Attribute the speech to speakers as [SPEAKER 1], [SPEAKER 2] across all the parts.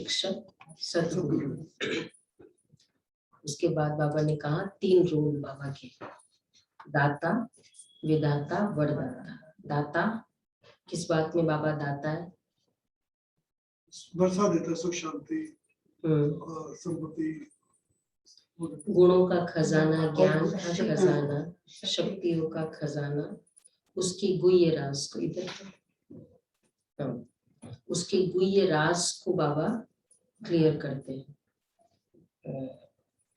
[SPEAKER 1] शिक्षक, सदगुरु। उसके बाद बाबा ने कहा 3 रोल बाबा के, दाता, विधाता, वरदाता। दाता किस बात में बाबा दाता है?
[SPEAKER 2] वर्षा देता, सुख शांति, संपत्ति,
[SPEAKER 1] गुणों का खजाना, ज्ञान का खजाना, शक्तियों का खजाना, उसकी गुह्य राज को इधर, उसके गुह्य राज को बाबा क्लियर करते हैं।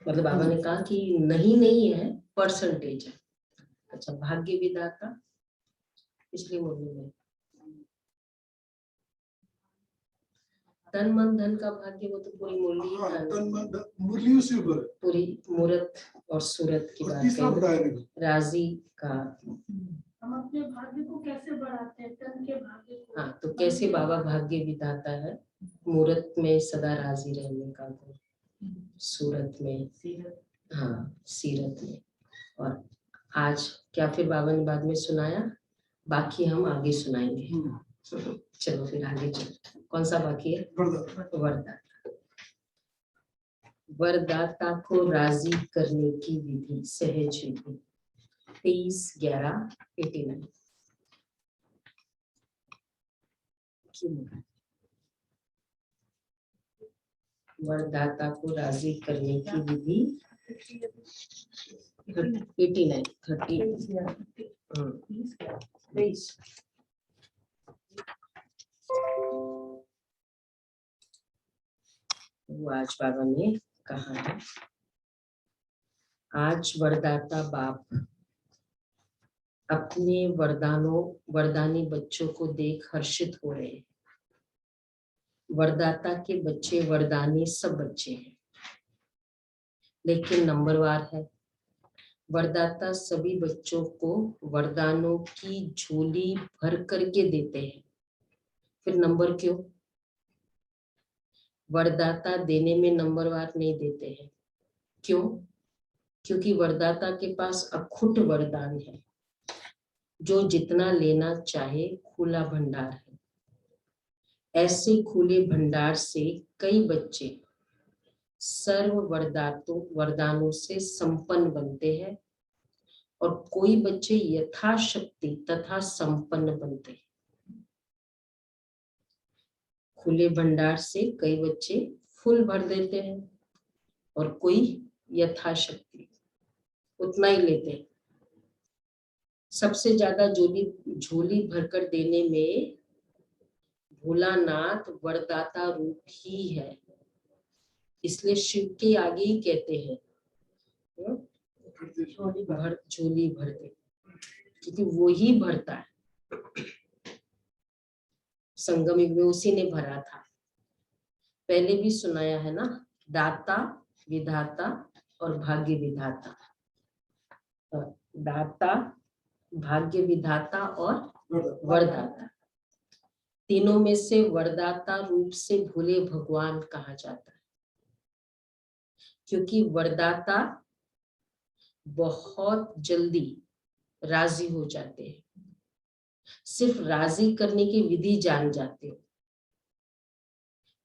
[SPEAKER 1] मतलब बाबा ने कहा कि नहीं है, परसेंटेज है। अच्छा, भाग्य विधाता पिछले मुरली में, तन मन धन का भाग्य, वो तो पूरी मुरली
[SPEAKER 2] मुरली उसी ऊपर,
[SPEAKER 1] पूरी मूरत और सूरत की बात है। राजी का
[SPEAKER 3] हम अपने भाग्य को कैसे बढ़ाते हैं, तन के भाग्य को।
[SPEAKER 1] हाँ, तो कैसे बाबा भाग्य बिताता है? मूरत में सदा राजी रहने का गुण, सूरत में, हाँ सीरत में। और आज क्या फिर बाबा ने बाद में सुनाया, बाकी हम आगे सुनाएंगे। चलो फिर आगे चलो, कौन सा बाकी है? वरदाता। वरदाता को राजी करने की विधि, सहज विधि, 23/11/89। वरदाता को राजी करने की विधि 30। वो आज बाबा ने कहा है, आज वरदाता बाप अपने वरदानी बच्चों को देख हर्षित हो रहे हैं। वरदाता के बच्चे वरदानी सब बच्चे हैं, लेकिन नंबरवार है। वरदाता सभी बच्चों को वरदानों की झोली भर करके देते हैं, फिर नंबर क्यों? वरदाता देने में नंबरवार नहीं देते हैं, क्यों? क्योंकि वरदाता के पास अखुट वरदान है, जो जितना लेना चाहे खुला भंडार है। ऐसे खुले भंडार से कई बच्चे सर्व वरदानों से संपन्न बनते हैं, और कोई बच्चे यथाशक्ति तथा संपन्न बनते हैं। खुले भंडार से कई बच्चे फुल भर देते हैं, और कोई यथाशक्ति उतना ही लेते हैं। सबसे ज्यादा झोली भरकर देने में भोलानाथ वरदाता रूप ही है, इसलिए शिव के आगे ही कहते हैं झोली भर दे, क्योंकि वो ही भरता है। संगम युग में उसी ने भरा था। पहले भी सुनाया है ना, दाता, विधाता और भाग्य विधाता। दाता, भाग्य विधाता और वरदाता, तीनों में से वरदाता रूप से भोले भगवान कहा जाता है, क्योंकि वरदाता बहुत जल्दी राजी हो जाते हैं, सिर्फ राजी करने की विधि जान जाते हो।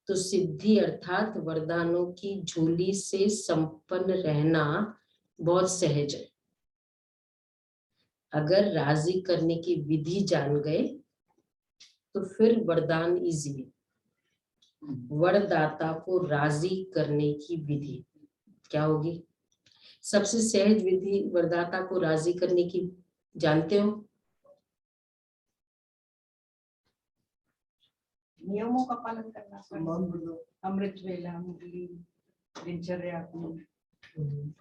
[SPEAKER 1] तो सिद्धि अर्थात वरदानों की झोली से संपन्न रहना बहुत सहज है। अगर राजी करने की विधि जान गए तो फिर वरदान इजी है। वरदाता को राजी करने की विधि क्या होगी? सबसे सहज विधि वरदाता को राजी करने की जानते हो?
[SPEAKER 4] नियमों का पालन करना, अमृत वेला, मुरली, दिनचर्या,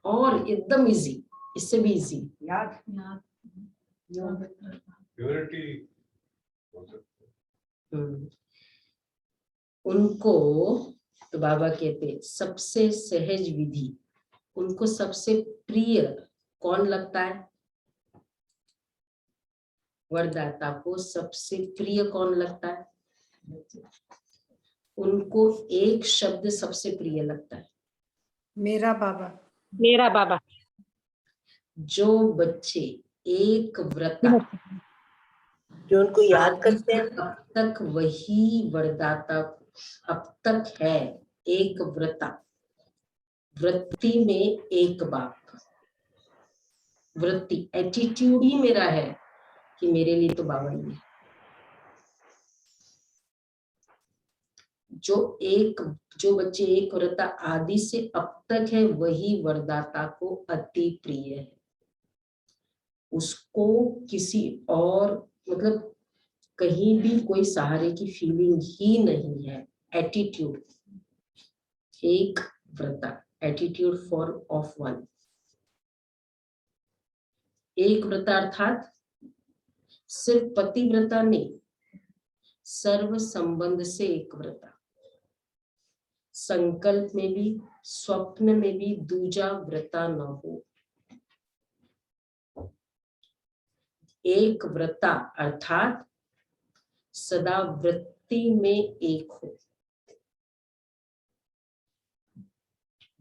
[SPEAKER 1] और एकदम इजी, इससे भी इजी
[SPEAKER 4] याद,
[SPEAKER 5] प्योरिटी।
[SPEAKER 1] उनको तो बाबा कहते सबसे सहज विधि, उनको सबसे प्रिय कौन लगता है? वरदाता को सबसे प्रिय कौन लगता है? उनको एक शब्द सबसे प्रिय लगता है, मेरा बाबा।
[SPEAKER 6] मेरा बाबा।
[SPEAKER 1] जो बच्चे एक व्रता जो उनको याद करते हैं, अब तक वही वरदाता अब तक है एक व्रता, वृत्ति में एक बाप, वृत्ति एटीट्यूड ही मेरा है कि मेरे लिए तो बाबा ही है। जो बच्चे एक व्रता आदि से अब तक है वही वरदाता को अति प्रिय है। उसको किसी और मतलब कहीं भी कोई सहारे की फीलिंग ही नहीं है। एटीट्यूड, एक व्रता, एटीट्यूड फॉर ऑफ वन, एक व्रता अर्थात सिर्फ पतिव्रता नहीं, सर्व संबंध से एक व्रता, संकल्प में भी स्वप्न में भी दूजा व्रता न हो। एक व्रता अर्थात सदा वृत्ति में एक हो।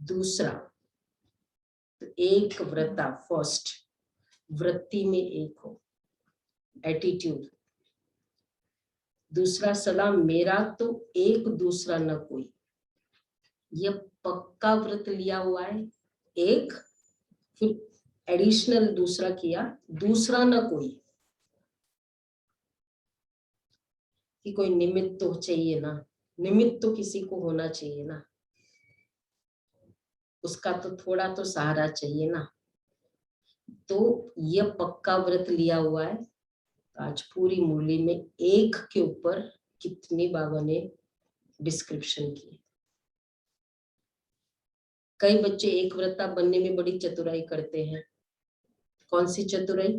[SPEAKER 1] दूसरा, एक व्रता फर्स्ट, वृत्ति में एक हो, एटीट्यूड। दूसरा सदा मेरा तो एक, दूसरा न कोई। यह पक्का व्रत लिया हुआ है एक, फिर एडिशनल दूसरा किया, दूसरा न कोई, कि कोई निमित्त तो चाहिए ना, निमित्त तो किसी को होना चाहिए ना, उसका तो थोड़ा तो सहारा चाहिए ना। तो यह पक्का व्रत लिया हुआ है। आज पूरी मुरली में एक के ऊपर कितनी बाबा ने डिस्क्रिप्शन की। कई बच्चे एक व्रता बनने में बड़ी चतुराई करते हैं। कौन सी चतुराई?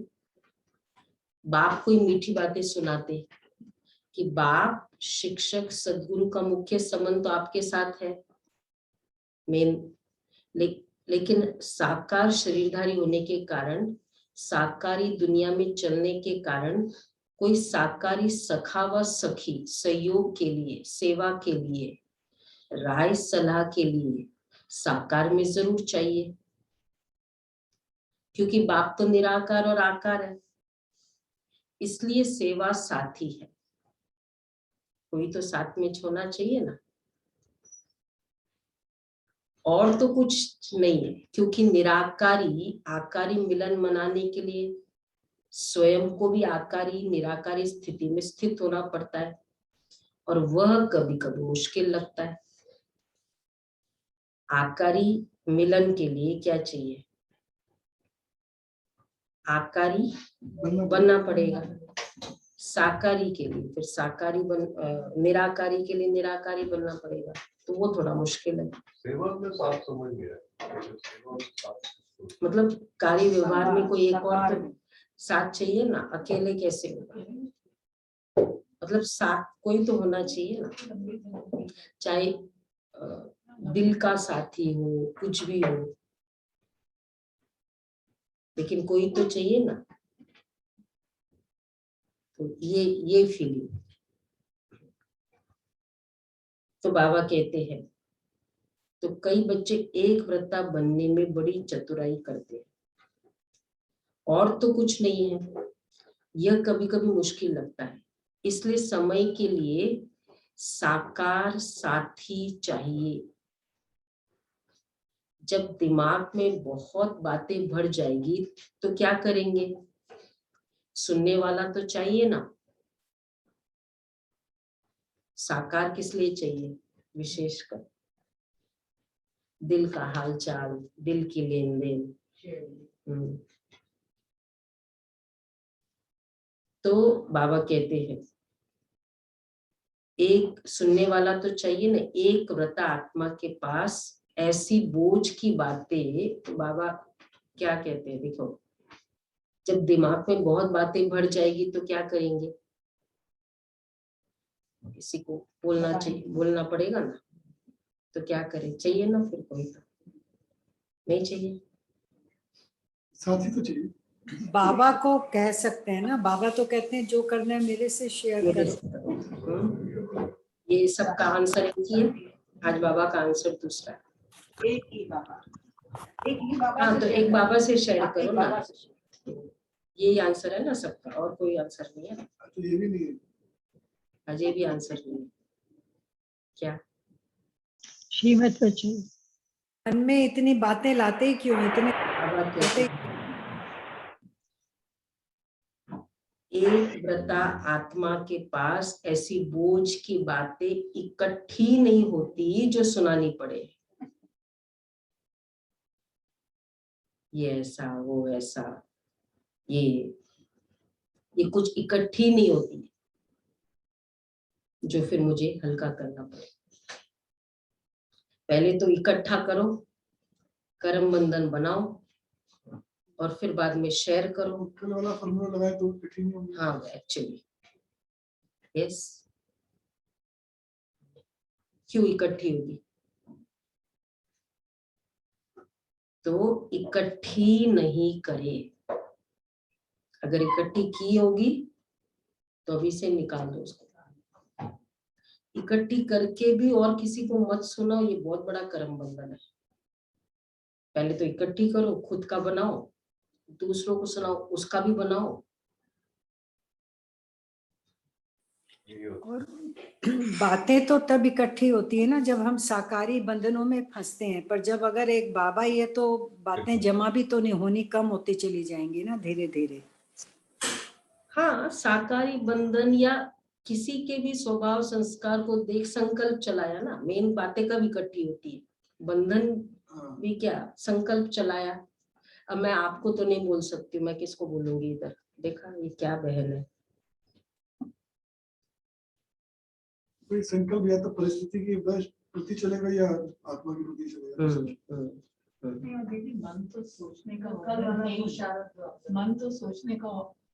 [SPEAKER 1] बाप कोई मीठी बातें सुनाते कि बाप शिक्षक सदगुरु का मुख्य संबंध तो आपके साथ है मेन, लेकिन साकार शरीरधारी होने के कारण, साकारी दुनिया में चलने के कारण कोई साकारी सखा व सखी सहयोग के लिए, सेवा के लिए, राय सलाह के लिए साकार में जरूर चाहिए, क्योंकि बाप तो निराकार और आकार है। इसलिए सेवा साथी है, कोई तो साथ में होना चाहिए ना। और तो कुछ नहीं है, क्योंकि निराकारी आकारी मिलन मनाने के लिए स्वयं को भी आकारी निराकारी स्थिति में स्थित होना पड़ता है, और वह कभी कभी मुश्किल लगता है। आकारी मिलन के लिए क्या चाहिए? आकारी बनना पड़ेगा। साकारी के लिए फिर साकारी निराकारी के लिए निराकारी बनना पड़ेगा, तो वो थोड़ा मुश्किल है।
[SPEAKER 2] सेवा में साथ समझ गया,
[SPEAKER 1] मतलब कार्य व्यवहार में कोई एक और तो साथ चाहिए ना, अकेले कैसे होगा? मतलब साथ कोई तो होना चाहिए ना, चाहे दिल का साथी हो, कुछ भी हो, लेकिन कोई तो चाहिए ना। तो ये फीलिंग तो बाबा कहते हैं। तो कई बच्चे एक व्रता बनने में बड़ी चतुराई करते हैं, और तो कुछ नहीं है। यह कभी कभी मुश्किल लगता है, इसलिए समय के लिए साकार साथी चाहिए। जब दिमाग में बहुत बातें भर जाएगी तो क्या करेंगे? सुनने वाला तो चाहिए ना। साकार किस लिए चाहिए? विशेषकर दिल का हालचाल, दिल की लेन देन। तो बाबा कहते हैं एक सुनने वाला तो चाहिए ना। एक व्रता आत्मा के पास ऐसी बोझ की बातें, तो बाबा क्या कहते हैं, देखो जब दिमाग में बहुत बातें भर जाएगी तो क्या करेंगे? किसी को बोलना चाहिए, बोलना पड़ेगा ना। तो क्या करें? चाहिए ना फिर कोई, तो नहीं चाहिए,
[SPEAKER 2] साथी तो चाहिए।
[SPEAKER 4] बाबा को कह सकते हैं ना, बाबा तो कहते हैं जो करना है मेरे से शेयर करो।
[SPEAKER 1] ये सबका आंसर एक ही है। आज बाबा का आंसर दूसरा है।
[SPEAKER 4] एक ही बाबा, एक ही बाबा।
[SPEAKER 1] हाँ, तो एक बाबा से शेयर करो ना। यही आंसर है ना सबका, और कोई आंसर नहीं है।
[SPEAKER 2] तो ये भी नहीं है,
[SPEAKER 1] अजय भी आंसर नहीं है। क्या
[SPEAKER 5] श्रीमत बच्चन।
[SPEAKER 4] मन में इतनी बातें लाते ही क्यों, इतने
[SPEAKER 1] बाबा कहते हैं, एक व्रता आत्मा के पास ऐसी बोझ की बातें इकट्ठी नहीं होती जो सुनानी पड़े। ये ऐसा, वो ऐसा, ये कुछ इकट्ठी नहीं होती जो फिर मुझे हल्का करना पड़े। पहले तो इकट्ठा करो, कर्म बंधन बनाओ, और फिर बाद में शेयर करो।
[SPEAKER 2] कल वाला फॉर्मूला लगाए तो कठिन नहीं होगी।
[SPEAKER 1] हाँ एक्चुअली यस, क्यों इकट्ठी होगी? तो इकट्ठी नहीं करे। अगर इकट्ठी की होगी तो अभी से निकाल दो उसको। इकट्ठी करके भी और किसी को मत सुनाओ, ये बहुत बड़ा कर्म बंधन है। पहले तो इकट्ठी करो, खुद का बनाओ, दूसरों को सुनाओ, उसका भी बनाओ।
[SPEAKER 4] और बातें तो तब इकट्ठी होती है ना जब हम साकारी बंधनों में फंसते हैं, पर जब अगर एक बाबा ही है तो बातें जमा भी तो नहीं होनी, कम होती चली जाएंगी ना धीरे धीरे।
[SPEAKER 1] हाँ, साकारी बंधन या किसी के भी स्वभाव संस्कार को देख संकल्प चलाया ना, मेन बातें कब इकट्ठी होती है? बंधन भी क्या, संकल्प चलाया। अब मैं आपको तो नहीं बोल सकती, मैं किसको बोलूंगी? इधर देखा, ये क्या बहन है।
[SPEAKER 2] कोई संकल्प या तो परिस्थिति के प्रति चलेगा या आत्मा के प्रति चलेगा।
[SPEAKER 6] दीदी मन तो सोचने का ऑर्गन है, मन तो सोचने का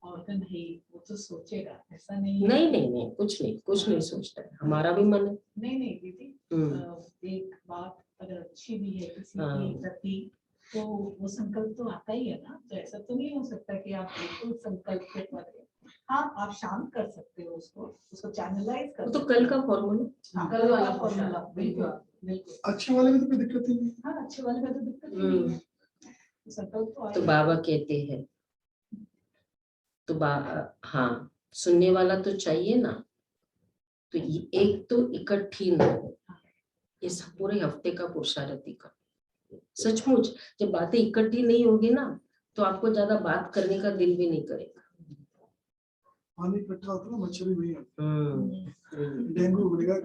[SPEAKER 6] ऑर्गन है, वो तो सोचेगा, ऐसा नहीं है।
[SPEAKER 1] नहीं, कुछ नहीं सोचता है, हमारा भी मन है।
[SPEAKER 6] नहीं दीदी, एक बात अगर अच्छी भी है किसी के प्रति तो वो संकल्प तो आता ही है ना। तो ऐसा तो नहीं हो सकता कि आप बिल्कुल संकल्प के परे। हाँ, आप शांत कर सकते हो उसको चैनलाइज कर।
[SPEAKER 1] तो कल का फॉर्मूला,
[SPEAKER 6] कल वाला फॉर्मूला बिल्कुल।
[SPEAKER 2] अच्छे वाले में तो कोई दिक्कत ही नहीं।
[SPEAKER 6] हाँ, अच्छे वाले में तो दिक्कत नहीं है, संकल्प तो
[SPEAKER 1] तो बाबा कहते हैं, तो हाँ, सुनने वाला तो चाहिए ना। तो एक तो इकट्ठी ना हो, इस पूरे हफ्ते का पुरुषार्थी का सचमुच। जब बातें इकट्ठी नहीं होगी ना तो आपको ज्यादा बात करने का दिल भी नहीं करेगा।
[SPEAKER 2] पानी इकट्ठा होता है ना, मच्छर भी नहीं आते, डेंगू बनेगा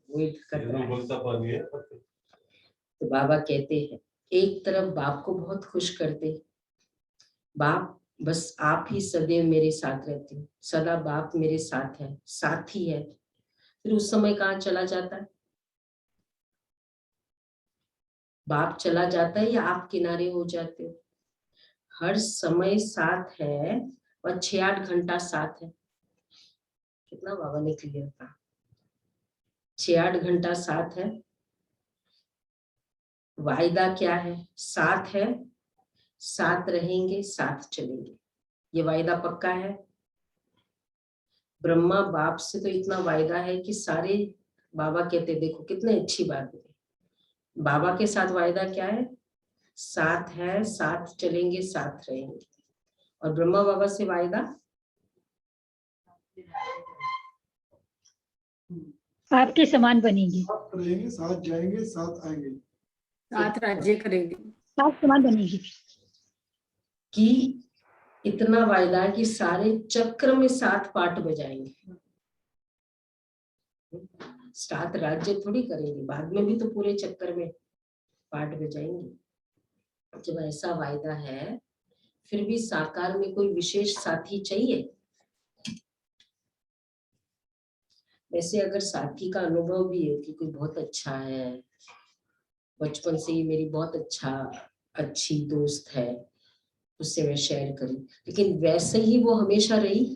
[SPEAKER 1] वही बोलता पानी है। तो बाबा कहते हैं, एक तरफ बाप को बहुत खुश करते, बाप बस आप ही सदैव मेरे साथ रहते हो, सदा बाप मेरे साथ है, साथी है। फिर उस समय कहाँ चला जाता है? बाप चला जाता है या आप किनारे हो जाते हो? हर समय साथ है और 6-8 घंटा साथ है। कितना बाबा ने क्लियर कहा, 6-8 घंटा साथ है। वायदा क्या है? साथ है, साथ रहेंगे, साथ चलेंगे, ये वायदा पक्का है। ब्रह्मा बाप से तो इतना वायदा है कि सारे, बाबा कहते देखो कितने अच्छी बात है। बाबा के साथ वायदा क्या है? साथ है, साथ चलेंगे, साथ रहेंगे। और ब्रह्मा बाबा से वायदा
[SPEAKER 5] आपके समान बनेगी,
[SPEAKER 2] साथ रहेंगे, साथ जाएंगे, साथ आएंगे,
[SPEAKER 4] साथ राज्य करेंगे,
[SPEAKER 5] साथ समान बनेगी।
[SPEAKER 1] कि इतना वायदा है कि सारे चक्र में साथ पाठ बजाएंगे। साथ राज्य थोड़ी करेंगे, बाद में भी तो पूरे चक्कर में पाठ बजाएंगे। जब ऐसा वायदा है, फिर भी साकार में कोई विशेष साथी चाहिए। वैसे अगर साथी का अनुभव भी है कि कोई बहुत अच्छा है, बचपन से ही मेरी बहुत अच्छी दोस्त है, उससे मैं शेयर करी, लेकिन वैसे ही वो हमेशा रही,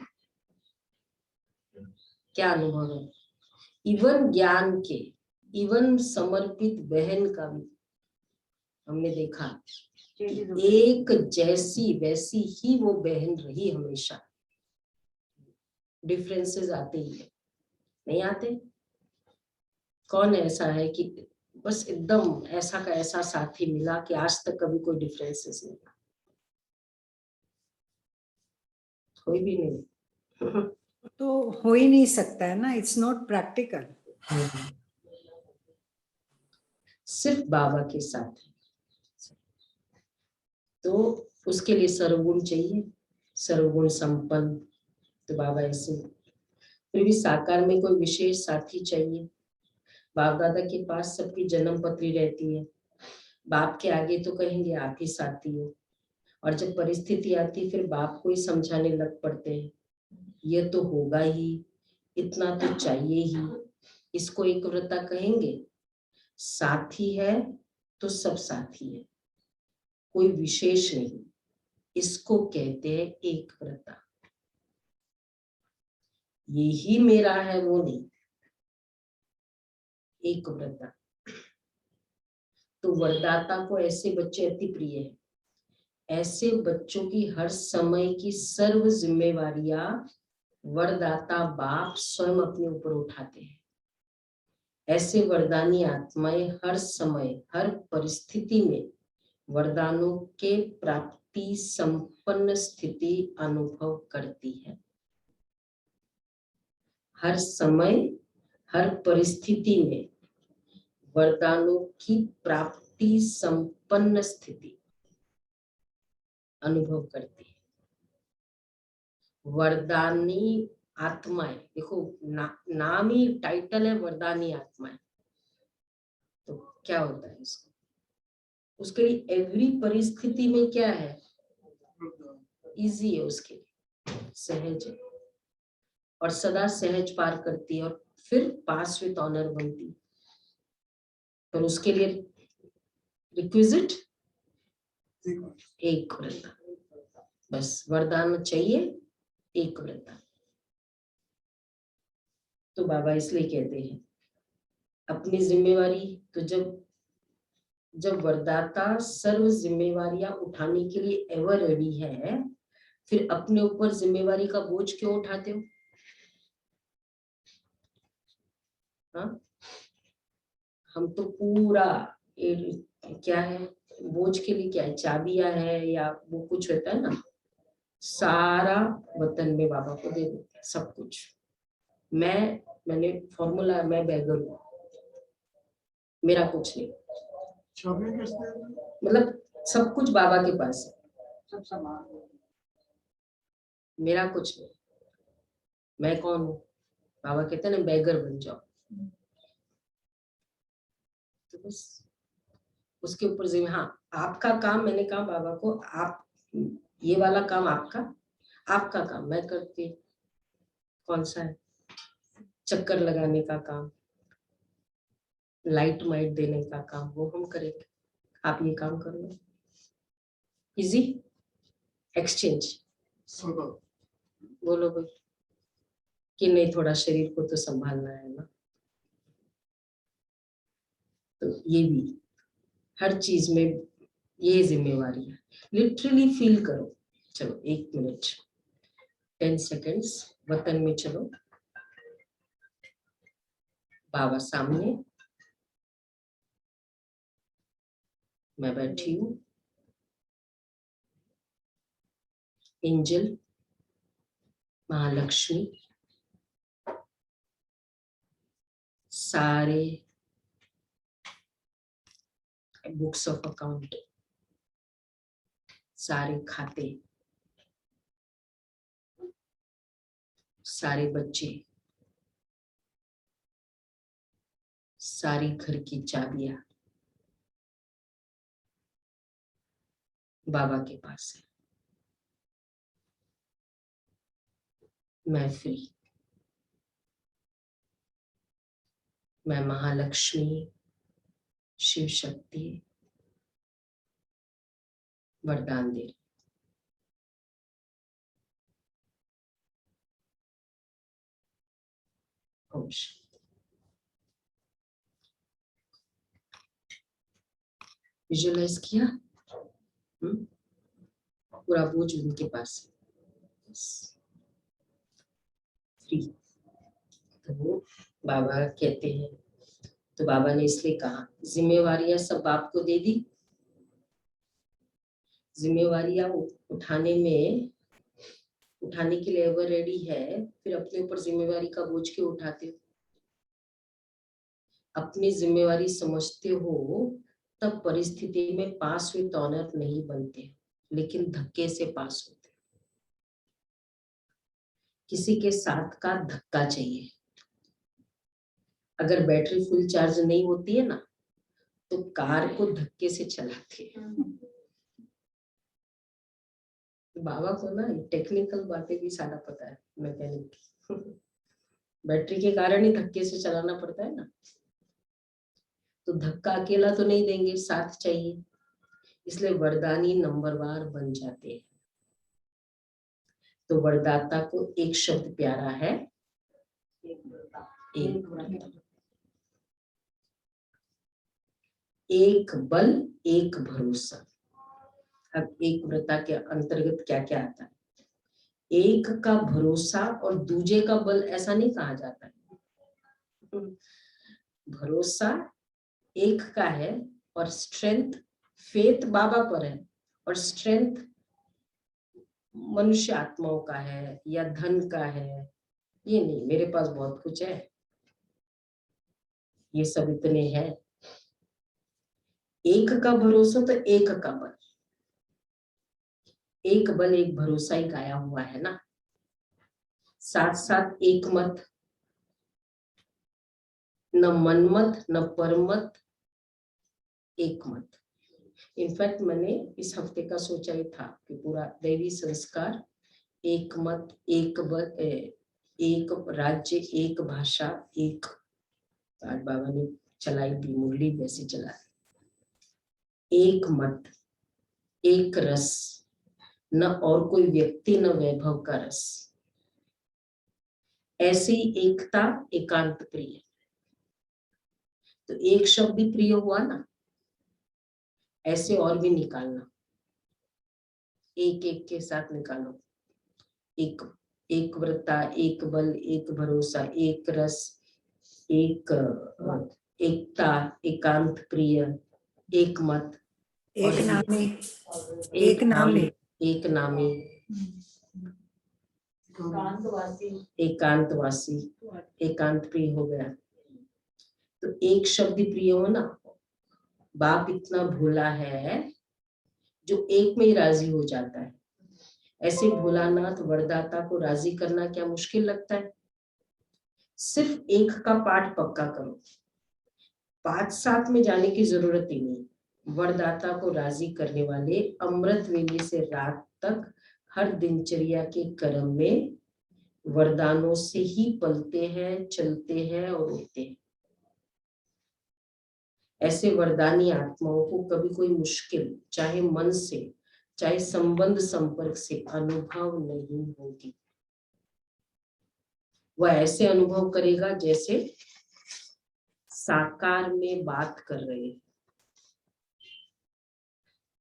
[SPEAKER 1] क्या अनुभव है? इवन ज्ञान के, इवन समर्पित बहन का भी हमने देखा, एक जैसी वैसी ही वो बहन रही हमेशा। डिफरेंसेस आते ही है, नहीं आते? कौन ऐसा है कि बस एकदम ऐसा का ऐसा साथी मिला कि आज तक कभी कोई डिफरेंसेस नहीं? कोई भी नहीं।
[SPEAKER 4] तो हो ही नहीं सकता है ना, इट्स नॉट प्रैक्टिकल।
[SPEAKER 1] सिर्फ बाबा के साथ है। तो उसके लिए सर्वगुण चाहिए, सर्वगुण संपन्न। तो बाबा ऐसे, फिर भी साकार में कोई विशेष साथी चाहिए। बाप दादा के पास सबकी जन्म पत्री रहती है, बाप के आगे तो कहेंगे आप ही साथी हो, और जब परिस्थिति आती फिर बाप को ही समझाने लग पड़ते हैं, ये तो होगा ही, इतना तो चाहिए ही। इसको एक व्रता कहेंगे। साथी है तो सब साथी है, कोई विशेष नहीं, इसको कहते हैं एक व्रता। यही मेरा है वो नहीं, एक व्रता। तो वरदाता को ऐसे बच्चे अति प्रिय है। ऐसे बच्चों की हर समय की सर्व जिम्मेवारियां वरदाता बाप स्वयं अपने ऊपर उठाते हैं। ऐसे वरदानी आत्माएं हर समय हर परिस्थिति में वरदानों के प्राप्ति संपन्न स्थिति अनुभव करती है। हर समय हर परिस्थिति में वरदानों की प्राप्ति संपन्न स्थिति अनुभव करती है। वरदानी आत्माएं, देखो नाम ही टाइटल है वरदानी आत्माएं, तो क्या होता है इसको, उसके लिए एवरी परिस्थिति में क्या है, इजी है उसके लिए, सहज है, और सदा सहज पार करती है, और फिर पास विद ऑनर बनती है। पर उसके लिए रिक्विजिट एक व्रता, बस वरदान चाहिए एक व्रता। तो बाबा इसलिए कहते हैं अपनी जिम्मेवारी, तो जब वरदाता सर्व जिम्मेवारियां उठाने के लिए एवर रेडी है, फिर अपने ऊपर जिम्मेवारी का बोझ क्यों उठाते हो? हाँ, हम तो पूरा क्या है, बोझ के लिए क्या है, चाबियां है या वो कुछ होता है ना, सारा वतन में बाबा को दे देते हैं सब कुछ। मैंने फॉर्मूला, मैं बैगर हूँ, मेरा कुछ नहीं, मतलब सब कुछ बाबा के पास है,
[SPEAKER 2] सब समान,
[SPEAKER 1] मेरा कुछ नहीं। मैं कौन हूँ? बाबा कहते हैं ना बैगर बन जाओ। तो बस उसके ऊपर जिम्मे, हाँ आपका काम, मैंने कहा बाबा को, आप ये वाला काम आपका काम मैं करती, कौन सा है, चक्कर लगाने का काम, लाइट माइट देने का काम, वो हम करेंगे, आप ये काम करो। Easy exchange. बोलो भाई कि नहीं, थोड़ा शरीर को तो संभालना है ना। तो ये भी हर चीज में ये जिम्मेवारी है, लिटरली फील करो। चलो 1 मिनट 10 सेकेंड्स वतन में चलो, बाबा सामने, मैं बैठी हूँ, एंजल, महालक्ष्मी, सारे बुक्स ऑफ अकाउंट, सारे खाते, सारे बच्चे, सारी घर की चाबियां बाबा के पास है। मैं फ्री, मैं महालक्ष्मी शिव शक्ति वरदान दे रही। ओम शांति। विजुअलाइज किया? पूरा बोझ उनके पास है, फ्री। तो वो बाबा कहते हैं, तो बाबा ने इसलिए कहा जिम्मेवारियां सब बाप को दे दी, जिम्मेवारियां उठाने के लिए एवर रेडी है, फिर अपने ऊपर जिम्मेवारी का बोझ क्यों उठाते हो? अपनी जिम्मेवारी समझते हो तब परिस्थिति में पास विद ऑनर नहीं बनते, लेकिन धक्के से पास होते। किसी के साथ का धक्का चाहिए। अगर बैटरी फुल चार्ज नहीं होती है ना तो कार को धक्के से चलाते हैं। बाबा को ना टेक्निकल बातें भी सारा पता है, मैकेनिक। बैटरी के कारण ही धक्के से चलाना पड़ता है ना। तो धक्का अकेला तो नहीं देंगे, साथ चाहिए, इसलिए वरदानी नंबरवार बन जाते हैं। तो वरदाता को एक शब्द प्यारा है, एक व्रत। एक बल एक भरोसा। अब एक व्रता के अंतर्गत क्या क्या आता है? एक का भरोसा और दूजे का बल, ऐसा नहीं कहा जाता है। भरोसा एक का है और स्ट्रेंथ, फेथ बाबा पर है और स्ट्रेंथ मनुष्य आत्माओं का है या धन का है। ये नहीं, मेरे पास बहुत कुछ है, ये सब इतने हैं। एक का भरोसा तो एक का बल। एक बल एक भरोसा ही गाया हुआ है ना। साथ साथ एक मत, न मनमत न परमत, एक मत। इनफैक्ट मैंने इस हफ्ते का सोचा ही था कि पूरा दैवी संस्कार, एक मत, एक बल, एक राज्य, एक भाषा, एक, आज बाबा ने चलाई भी मुरली वैसे चला। एक मत, एक रस, न और कोई व्यक्ति न वैभव का रस। ऐसी एकता एकांत प्रिय। तो एक शब्द ही प्रिय हुआ ना, ऐसे और भी निकालना, एक एक के साथ निकालो। एक, एक व्रता, एक बल, एक भरोसा, एक रस, एक एकता, एकांत प्रिय, एक मत,
[SPEAKER 4] एक नामी,
[SPEAKER 1] एक नामी, एक नामी, एकांतवासी, एकांत प्रिय हो गया। तो एक शब्द प्रिय हो ना। बाप इतना भोला है जो एक में ही राजी हो जाता है। ऐसे भोलानाथ वरदाता को राजी करना क्या मुश्किल लगता है? सिर्फ एक का पाठ पक्का करो, 5-7 में जाने की जरूरत ही नहीं। वरदाता को राजी करने वाले अमृत वेले से रात तक हर दिनचर्या के क्रम में वरदानों से ही पलते हैं, चलते हैं और उठते हैं। ऐसे वरदानी आत्माओं को कभी कोई मुश्किल, चाहे मन से चाहे संबंध संपर्क से, अनुभव नहीं होगी। वह ऐसे अनुभव करेगा जैसे साकार में बात कर रहे हैं।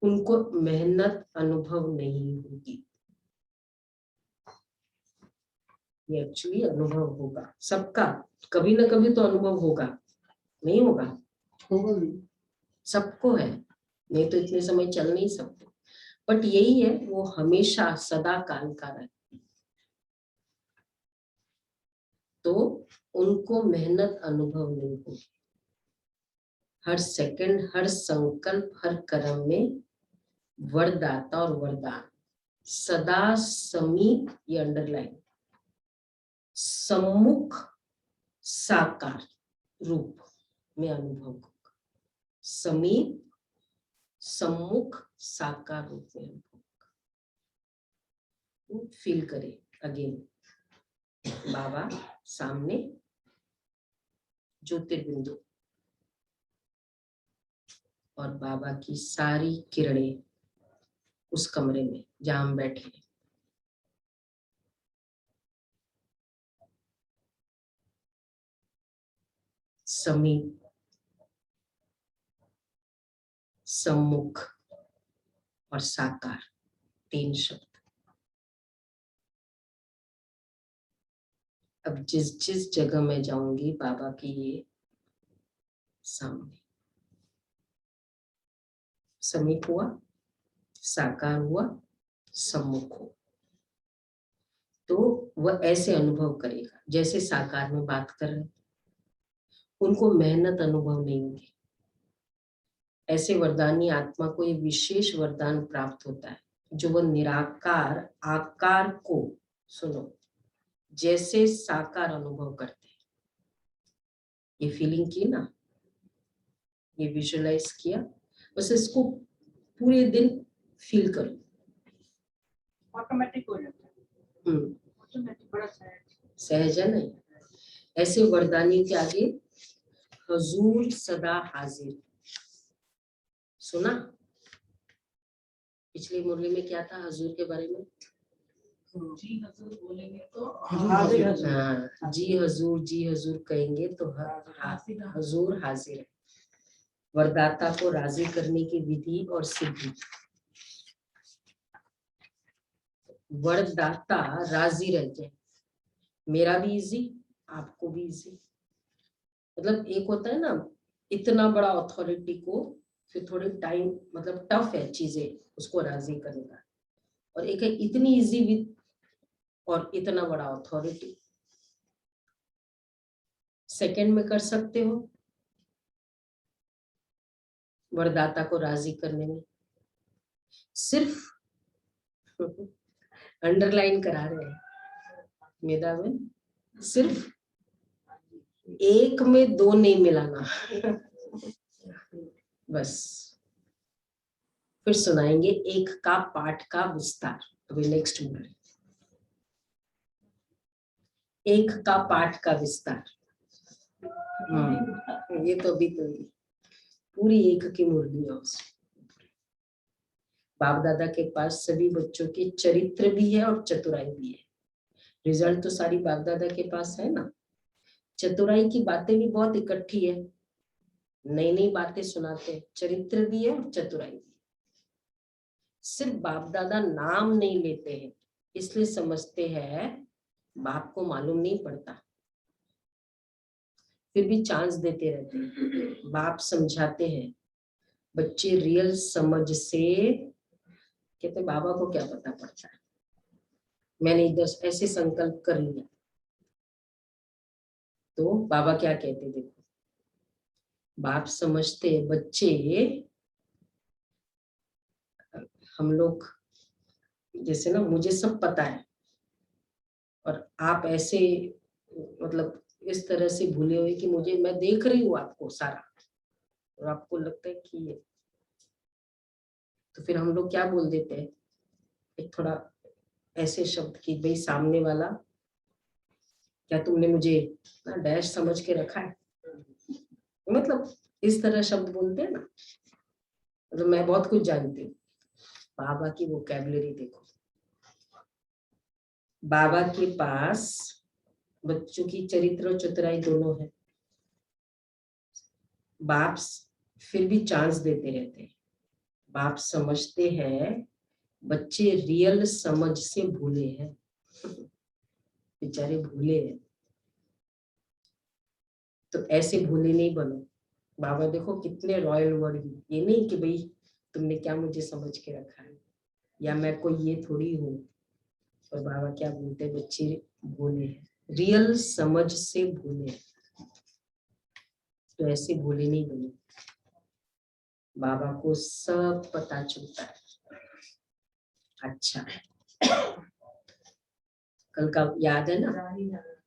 [SPEAKER 1] उनको मेहनत अनुभव नहीं होगी। ये एक्चुअली अनुभव होगा सबका, कभी ना कभी तो अनुभव होगा, नहीं होगा?
[SPEAKER 2] होगा भी।
[SPEAKER 1] सबको है, नहीं तो इतने समय चल नहीं सकते। बट यही है, वो हमेशा सदा काल का रहे। तो उनको मेहनत अनुभव नहीं होगी। हर सेकंड, हर संकल्प, हर कर्म में वरदाता और वरदान सदा समीप, ये अंडरलाइन, सम्मुख साकार रूप में अनुभव होगा। समीप, सम्मुख, साकार रूप में अनुभव होगा। फील करें अगेन, बाबा सामने, ज्योतिर्बिंदु और बाबा की सारी किरणें उस कमरे में जहां हम बैठे हैं। समीप, सम्मुख और साकार, 3 शब्द। अब जिस जिस जगह मैं जाऊंगी बाबा की ये सामने, समीप हुआ, साकार हुआ, सम्मुख हो। तो वह ऐसे अनुभव करेगा जैसे साकार में बात कर रहे, उनको मेहनत अनुभव नहीं होगी। ऐसे वरदानी आत्मा को ये विशेष वरदान प्राप्त होता है जो वह निराकार आकार को, सुनो, जैसे साकार अनुभव करते हैं। ये फीलिंग की ना, ये विजुअलाइज किया, बस इसको पूरे दिन फील करो।
[SPEAKER 6] ऑटोमेटिक हो जाता है। ऑटोमेटिक, बड़ा
[SPEAKER 1] सहज है नहीं। ऐसे वरदानी के आगे हुजूर सदा हाजिर। सुना पिछली मुरली में क्या था हुजूर के बारे में?
[SPEAKER 6] जी हजूर बोलेंगे तो
[SPEAKER 2] हाजिर है।
[SPEAKER 1] हाँ, जी हजूर कहेंगे तो हुजूर हाजिर है। वरदाता को राजी करने की विधि और सिद्धि। वरदाता राजी रह जाए, मेरा भी इजी, आपको भी इजी। मतलब एक होता है ना इतना बड़ा अथॉरिटी को फिर थोड़ी टाइम, मतलब टफ है चीजें उसको राजी करने का, और एक है इतनी इजी विद और इतना बड़ा अथॉरिटी, सेकंड में कर सकते हो वरदाता को राजी करने में। सिर्फ अंडरलाइन करा रहे हैं मेधा में, सिर्फ एक में दो नहीं मिलाना बस। फिर सुनाएंगे एक का पाठ का विस्तार अभी नेक्स्ट मुरली। एक का पाठ का विस्तार, ये तो अभी तो पूरी एक की मुरली है। बाप दादा के पास सभी बच्चों के चरित्र भी है और चतुराई भी है। रिजल्ट तो सारी बाप दादा के पास है ना। चतुराई की बातें भी बहुत इकट्ठी है, नई नई बातें सुनाते हैं, चरित्र भी है और चतुराई भी। सिर्फ बाप दादा नाम नहीं लेते हैं इसलिए समझते हैं बाप को मालूम नहीं पड़ता, फिर भी चांस देते रहते हैं। बाप समझाते हैं, बच्चे रियल समझ से कहते बाबा को क्या पता पड़ता है, मैंने इधर ऐसे संकल्प कर लिया। तो बाबा क्या कहते देखो, बाप समझते बच्चे, हम लोग जैसे ना मुझे सब पता है और आप ऐसे मतलब इस तरह से भूले हुए कि मुझे, मैं देख रही हूँ आपको सारा और आपको लगता है कि ये, तो फिर हम लोग क्या बोल देते हैं एक थोड़ा ऐसे शब्द की, भाई सामने वाला क्या तुमने मुझे ना डैश समझ के रखा है, मतलब इस तरह शब्द बोलते हैं ना। मतलब मैं बहुत कुछ जानती हूँ। बाबा की वोकैबुलरी देखो, बाबा के पास बच्चों की चरित्र और चतुराई दोनों है। बाप फिर भी चांस देते रहते हैं। बाप समझते हैं बच्चे रियल समझ से भूले हैं, बेचारे भूले हैं, तो ऐसे भूले नहीं बनो। बाबा देखो कितने रॉयल वर्ड, ये नहीं कि भाई तुमने क्या मुझे समझ के रखा है या मैं कोई ये थोड़ी हूँ। और बाबा क्या बोलते हैं, बच्चे भूले हैं, रियल समझ से भूले हैं, तो ऐसे भूले नहीं बनो। बाबा को सब पता चलता है। अच्छा कल का याद है ना,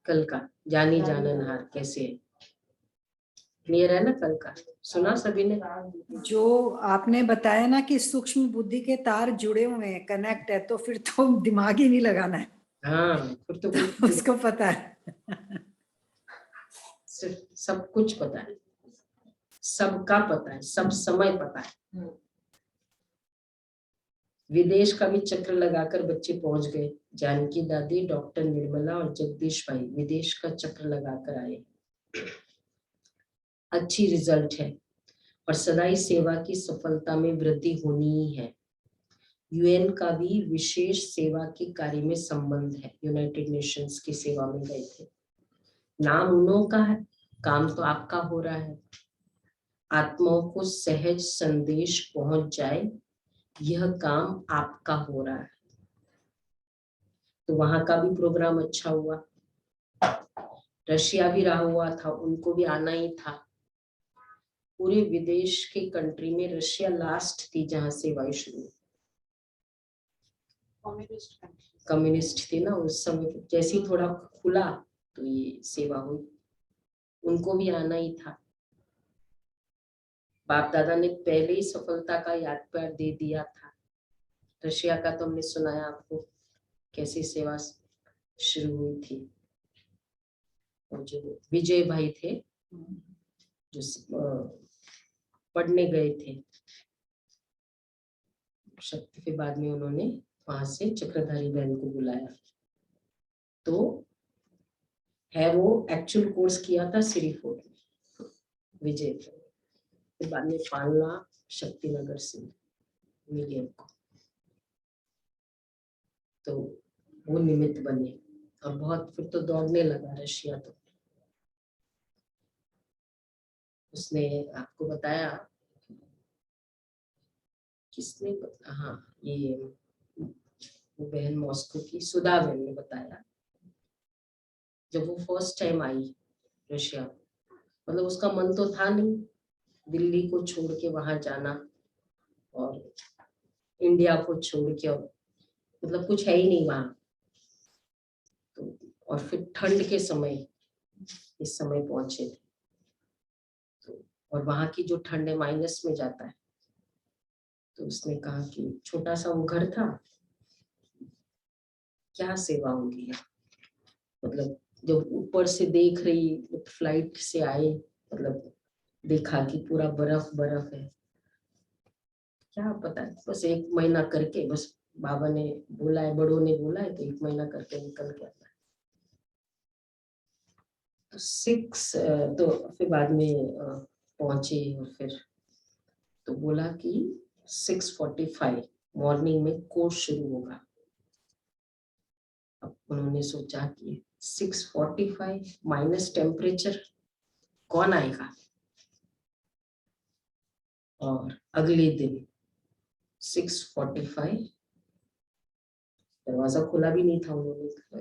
[SPEAKER 1] कल का जानी जाननहार कैसे है, क्लियर है ना? कल का सुना सभी ने?
[SPEAKER 4] जो आपने बताया ना कि सूक्ष्म बुद्धि के तार जुड़े हुए हैं, कनेक्ट है, तो फिर तो दिमाग ही नहीं लगाना है।
[SPEAKER 1] हाँ फिर तो
[SPEAKER 4] उसको पता है
[SPEAKER 1] सिर्फ सब कुछ पता है, सबका पता है, सब समय पता है। विदेश का भी चक्र लगाकर बच्चे पहुंच गए। जानकी दादी, डॉक्टर निर्मला और जगदीश भाई विदेश का चक्र लगाकर आए। अच्छी रिजल्ट है और सदाई सेवा की सफलता में वृद्धि होनी ही है। यूएन का भी विशेष सेवा के कार्य में संबंध है, यूनाइटेड नेशंस की सेवा में गए थे। नाम उन्हों का है, काम तो आपका हो रहा है। आत्माओं को सहज संदेश पहुंच जाए, यह काम आपका हो रहा है। तो वहां का भी प्रोग्राम अच्छा हुआ। रशिया भी रहा हुआ था, उनको भी आना ही था। पूरे विदेश के कंट्री में रशिया लास्ट थी जहां सेवाएं शुरू हुई। कम्युनिस्ट थी ना उस समय, जैसे ही थोड़ा खुला तो ये सेवा हुई। उनको भी आना ही था। बाप दादा ने पहले ही सफलता का याद प्यार दे दिया था। रशिया का तो हमने सुनाया आपको, कैसी सेवा शुरू हुई थी। और जो विजय भाई थे, जो पढ़ने गए थे शक्ति, फिर बाद में उन्होंने वहां से चक्रधारी बहन को बुलाया। तो है वो एक्चुअल कोर्स किया था सिरीफोर्ट में विजय, फिर बाद में पालना शक्तिनगर से मिले उनको। तो वो निमित्त बने और बहुत फिर तो दौड़ने लगा रशिया। तो उसने आपको बताया, किसने हाँ, ये वो बहन मॉस्को की सुधा बहन ने बताया, जब वो फर्स्ट टाइम आई रशिया, मतलब उसका मन तो था नहीं दिल्ली को छोड़ के वहां जाना और इंडिया को छोड़ के, और मतलब कुछ है ही नहीं वहां। तो और फिर ठंड के समय इस समय पहुंचे थे, तो और वहां की जो ठंड है माइनस में जाता है। तो उसने कहा कि छोटा सा वो घर था, क्या सेवा होगी, मतलब जब ऊपर से देख रही, फ्लाइट से आए, मतलब देखा कि पूरा बर्फ बर्फ है, क्या पता है, बस 1 महीना करके, बस बाबा ने बोला है, बड़ों ने बोला है, तो 1 महीना करके निकल के आता है। तो 6 तो फिर बाद में पहुंचे, और फिर तो बोला कि 6:45 मॉर्निंग में कोर्स शुरू होगा। अब उन्होंने सोचा कि 6:45 माइनस टेम्परेचर, कौन आएगा। और अगले दिन 6:45 दरवाजा खुला भी नहीं था, उन्होंने कहा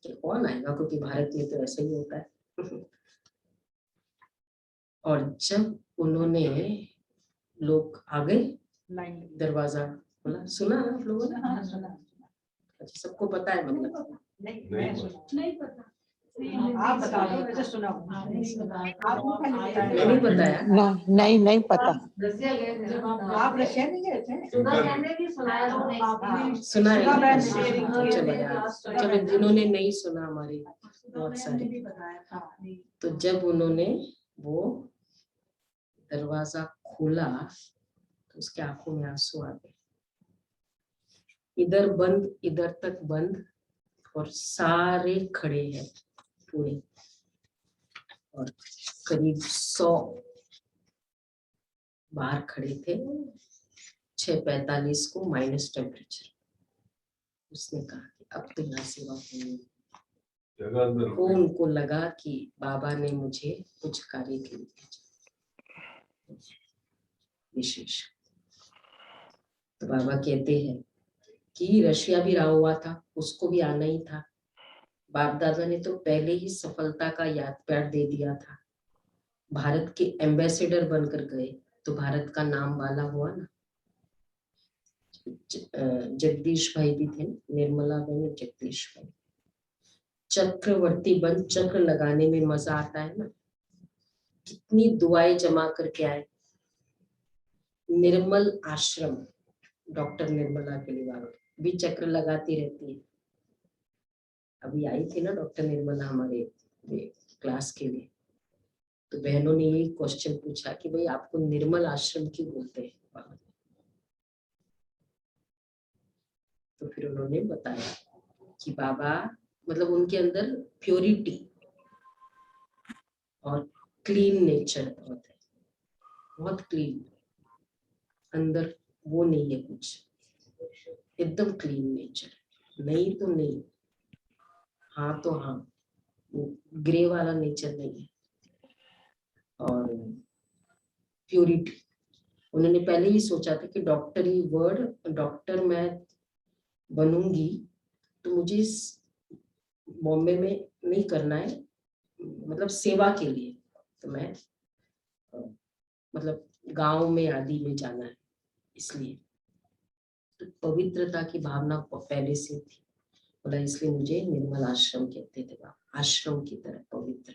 [SPEAKER 1] कि कौन आएगा, क्योंकि भारत में तो ऐसा ही होता है। और जब उन्होंने, लोग आ गए, दरवाजा खुला, सुना आप लोगों ने? अच्छा, सबको पता है मतलब?
[SPEAKER 3] नहीं पता।
[SPEAKER 6] आप बता दो, मैं तो सुना हूँ। आपको
[SPEAKER 1] नहीं बताया?
[SPEAKER 7] नहीं पता।
[SPEAKER 6] आप रशिया नहीं गए थे?
[SPEAKER 1] सुना है?
[SPEAKER 6] बहन शेयरिंग की
[SPEAKER 1] चलो
[SPEAKER 6] है।
[SPEAKER 1] यार, चलो जिन्होंने नहीं सुना, हमारे बहुत सारे। तो जब उन्होंने वो दरवाजा खोला तो उसके आंखों में आंसू आ गए। इधर बंद, इधर तक बंद, और सारे खड़े हैं पूरे, और करीब 100 बाहर खड़े थे। 6:45 को माइनस टेम्परेचर। उसने कहा कि अब तो यहाँ सेवा होनी। वो उनको लगा कि बाबा ने मुझे कुछ कार्य के लिए भेजा विशेष। तो बाबा कहते हैं कि रशिया भी रहा हुआ था, उसको भी आना ही था। बाप दादा ने तो पहले ही सफलता का याद प्यार दे दिया था। भारत के एम्बेसडर बनकर गए तो भारत का नाम वाला हुआ ना। जगदीश भाई भी थे, निर्मला बहन, जगदीश भाई। चक्रवर्ती बन चक्र लगाने में मजा आता है ना। कितनी दुआएं जमा करके आए। निर्मल आश्रम, डॉक्टर निर्मला के लिए बाबा भी चक्र लगाती रहती है। अभी आई थी ना डॉक्टर निर्मला हमारे क्लास के लिए, तो बहनों ने यही क्वेश्चन पूछा कि भाई आपको निर्मल आश्रम क्यों बोलते हैं बाबा। तो फिर उन्होंने बताया कि बाबा, मतलब उनके अंदर प्योरिटी और क्लीन नेचर बहुत है, बहुत क्लीन अंदर, वो नहीं है कुछ, एकदम क्लीन नेचर। नहीं तो नहीं, हाँ तो हाँ, वो ग्रे वाला नेचर नहीं है। और प्योरिटी, उन्होंने पहले ही सोचा था कि डॉक्टरी वर्ड, डॉक्टर मैं बनूंगी तो मुझे बॉम्बे में नहीं करना है, मतलब सेवा के लिए, तो मैं मतलब गांव में आदि में जाना है, इसलिए तो पवित्रता की भावना पहले से थी, बोला इसलिए मुझे निर्मल आश्रम कहते थे, आश्रम की तरह पवित्र।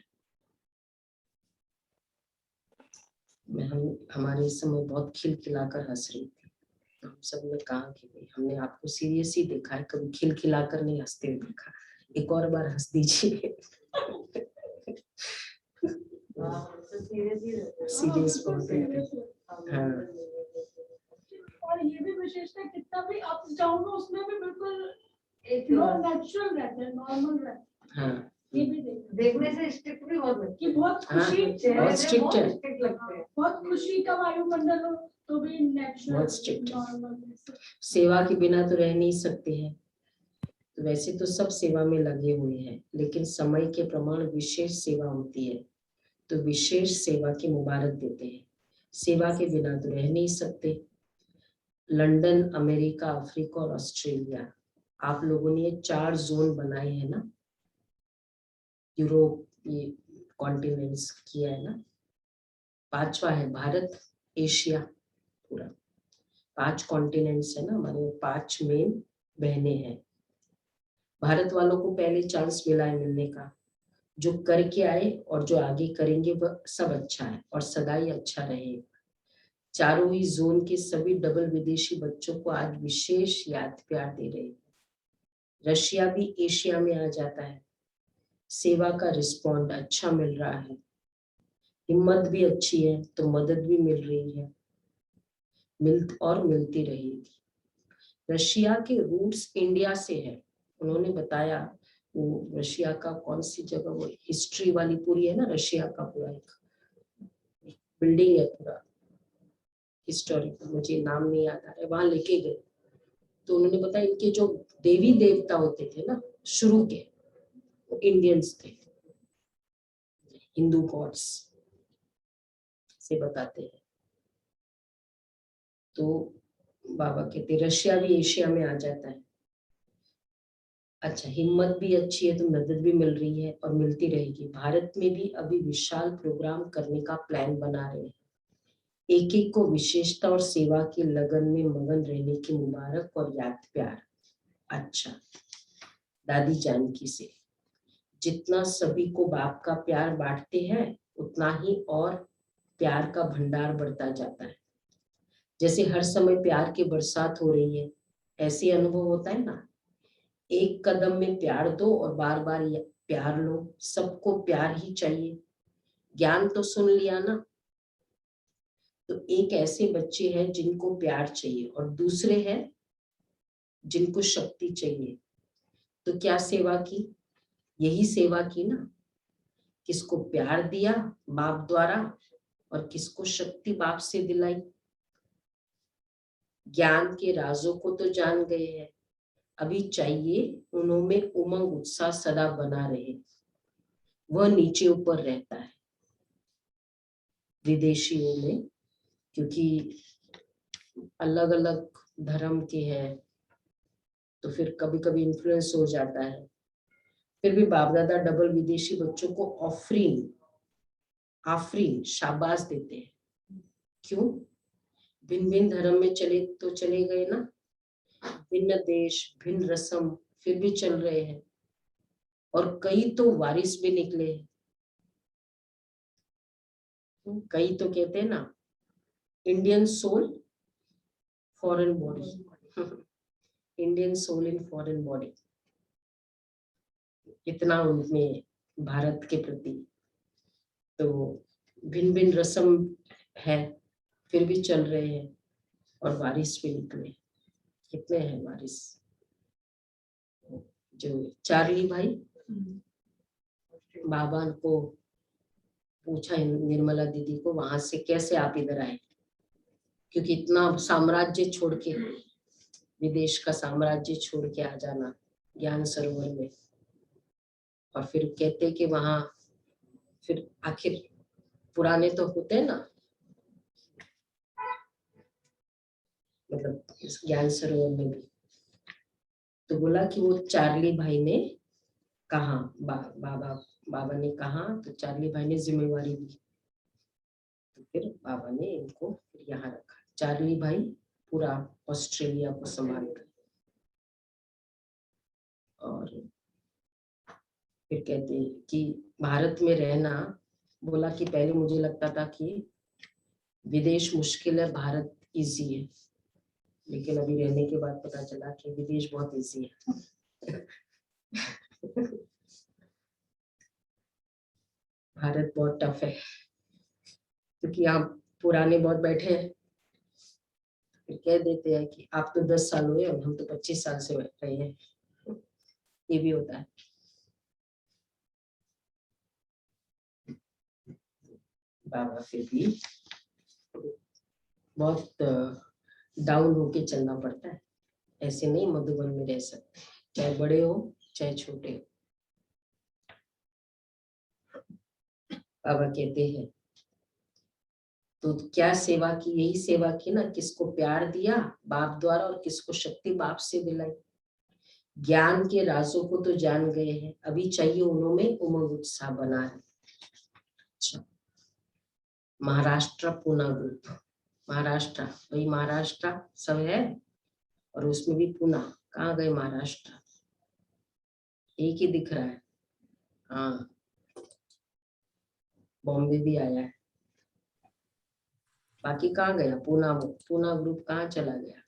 [SPEAKER 1] मैं हमारे इस समय बहुत खिलखिलाकर हंस रही थी, तो हम सब ने कहा कि भाई हमने आपको सीरियस ही देखा है, कभी खिलखिलाकर नहीं हंसते हुए देखा, एक और बार हंस दीजिए। सीरियस बहुत रहते हैं। हाँ
[SPEAKER 3] और ये भी विशेषता कितना भी अप्स डाउन हो उसमें भी बिल्कुल नेचुरल रहते हैं, नॉर्मल रहते हैं।
[SPEAKER 1] हाँ
[SPEAKER 3] ये भी
[SPEAKER 7] देखने से स्ट्रिक्ट भी बहुत लगते
[SPEAKER 3] कि बहुत
[SPEAKER 1] हाँ,
[SPEAKER 3] खुशी,
[SPEAKER 1] बहुत strict है।
[SPEAKER 7] स्ट्रिक्ट लगते हैं।
[SPEAKER 3] बहुत खुशी का वायुमंडल हो तो भी नेचुरल
[SPEAKER 1] बहुत strict है।
[SPEAKER 3] नॉर्मल।
[SPEAKER 1] सेवा के बिना तो रह नहीं सकते हैं, तो वैसे तो सब सेवा में लगे हुए हैं, लेकिन समय के प्रमाण विशेष सेवा होती है, तो विशेष सेवा की मुबारक देते हैं। सेवा के बिना तो रह नहीं सकते। लंदन, अमेरिका, अफ्रीका और ऑस्ट्रेलिया, आप लोगों ने ये 4 जोन बनाए हैं ना, यूरोप ये कॉन्टिनेंट्स किया है ना, 5वां है भारत, एशिया, पूरा 5 कॉन्टिनेंट्स है ना हमारे, 5 मेन बहनें हैं। भारत वालों को पहले चांस मिला है मिलने का, जो करके आए और जो आगे करेंगे वह सब अच्छा है और सदा ही अच्छा रहेगा। चारों ही जोन के सभी डबल विदेशी बच्चों को आज विशेष याद प्यार दे रहे हैं। रशिया भी एशिया में आ जाता है, सेवा का रिस्पॉन्ड अच्छा मिल रहा है, हिम्मत भी अच्छी है तो मदद भी मिल रही है, मिलती रहेगी। रशिया के रूट्स इंडिया से है, उन्होंने बताया, वो रशिया का कौन सी जगह, वो हिस्ट्री वाली पूरी है ना, रशिया का पूरा एक बिल्डिंग है पूरा हिस्टोरिकल, मुझे नाम नहीं याद आ रहा है, वहां लेके गए तो उन्होंने बताया इनके जो देवी देवता होते थे ना शुरू के, वो इंडियंस थे, हिंदू गॉड्स से बताते हैं। तो बाबा कहते रशिया भी एशिया में आ जाता है। अच्छा, हिम्मत भी अच्छी है तो मदद भी मिल रही है और मिलती रहेगी। भारत में भी अभी विशाल प्रोग्राम करने का प्लान बना रहे हैं, एक एक को विशेषता और सेवा की लगन में मगन रहने की मुबारक और याद प्यार। अच्छा, दादी जानकी से, जितना सभी को बाप का प्यार बांटते हैं उतना ही और प्यार का भंडार बढ़ता जाता है। जैसे हर समय प्यार की बरसात हो रही है, ऐसे अनुभव होता है ना। एक कदम में प्यार दो और बार बार प्यार लो, सबको प्यार ही चाहिए। ज्ञान तो सुन लिया ना, तो एक ऐसे बच्चे हैं जिनको प्यार चाहिए और दूसरे हैं जिनको शक्ति चाहिए। तो क्या सेवा की? यही सेवा की ना, किसको प्यार दिया बाप द्वारा और किसको शक्ति बाप से दिलाई। ज्ञान के राजों को तो जान गए हैं, अभी चाहिए उनमें उमंग उत्साह सदा बना रहे, वह नीचे ऊपर रहता है विदेशियों में, क्योंकि अलग अलग धर्म के हैं तो फिर कभी कभी इन्फ्लुएंस हो जाता है। फिर भी बाप दादा डबल विदेशी बच्चों को आफरीन शाबाश देते हैं। क्यों? भिन्न भिन्न धर्म में चले गए ना, भिन्न देश भिन्न रस्म, फिर भी चल रहे हैं और कई तो वारिस भी निकले हैं। कई तो कहते हैं ना, Indian soul foreign body, Indian soul in foreign body, इतना उनमें भारत के प्रति। तो भिन्न भिन्न रस्म है फिर भी चल रहे हैं और वारिस भी निकले। कितने हैं वारिस? जो चार्ली भाई, बाबा को पूछा निर्मला दीदी को, वहां से कैसे आप इधर आए, क्योंकि इतना साम्राज्य छोड़ के, विदेश का साम्राज्य छोड़ के आ जाना ज्ञान सरोवर में, और फिर कहते कि वहां फिर आखिर पुराने तो होते हैं ना, मतलब इस ज्ञान सरोवर में भी। तो बोला कि वो चार्ली भाई ने कहा बाबा बाबा ने कहा तो चार्ली भाई ने जिम्मेवारी ली, तो फिर बाबा ने इनको फिर यहाँ रखा। चार्ली भाई पूरा ऑस्ट्रेलिया को संभाल रहे। और फिर कहते हैं कि भारत में रहना, बोला कि पहले मुझे लगता था कि विदेश मुश्किल है, भारत इजी है, लेकिन अभी रहने के बाद पता चला कि विदेश बहुत इजी है। भारत बहुत टफ है, क्योंकि आप पुराने बहुत बैठे हैं, फिर कह देते हैं कि आप तो 10 साल हुए और हम तो 25 साल से रहे हैं। ये भी होता है। बाबा फिर भी बहुत डाउन होके चलना पड़ता है, ऐसे नहीं मधुबन में रह सकते, चाहे बड़े हो चाहे छोटे हो। बाबा कहते हैं तो क्या सेवा की, यही सेवा की ना, किसको प्यार दिया बाप द्वारा और किसको शक्ति बाप से दिलाई। ज्ञान के राजों को तो जान गए हैं, अभी चाहिए उन्होंने उमंग उत्साह बना है। अच्छा, महाराष्ट्र पूना ग्रुप, महाराष्ट्र वही महाराष्ट्र सब है, और उसमें भी पूना, कहाँ गए महाराष्ट्र, एक ही दिख रहा है। हाँ, बॉम्बे भी आया है, बाकी कहाँ गया पूना, पूना ग्रुप कहाँ चला गया।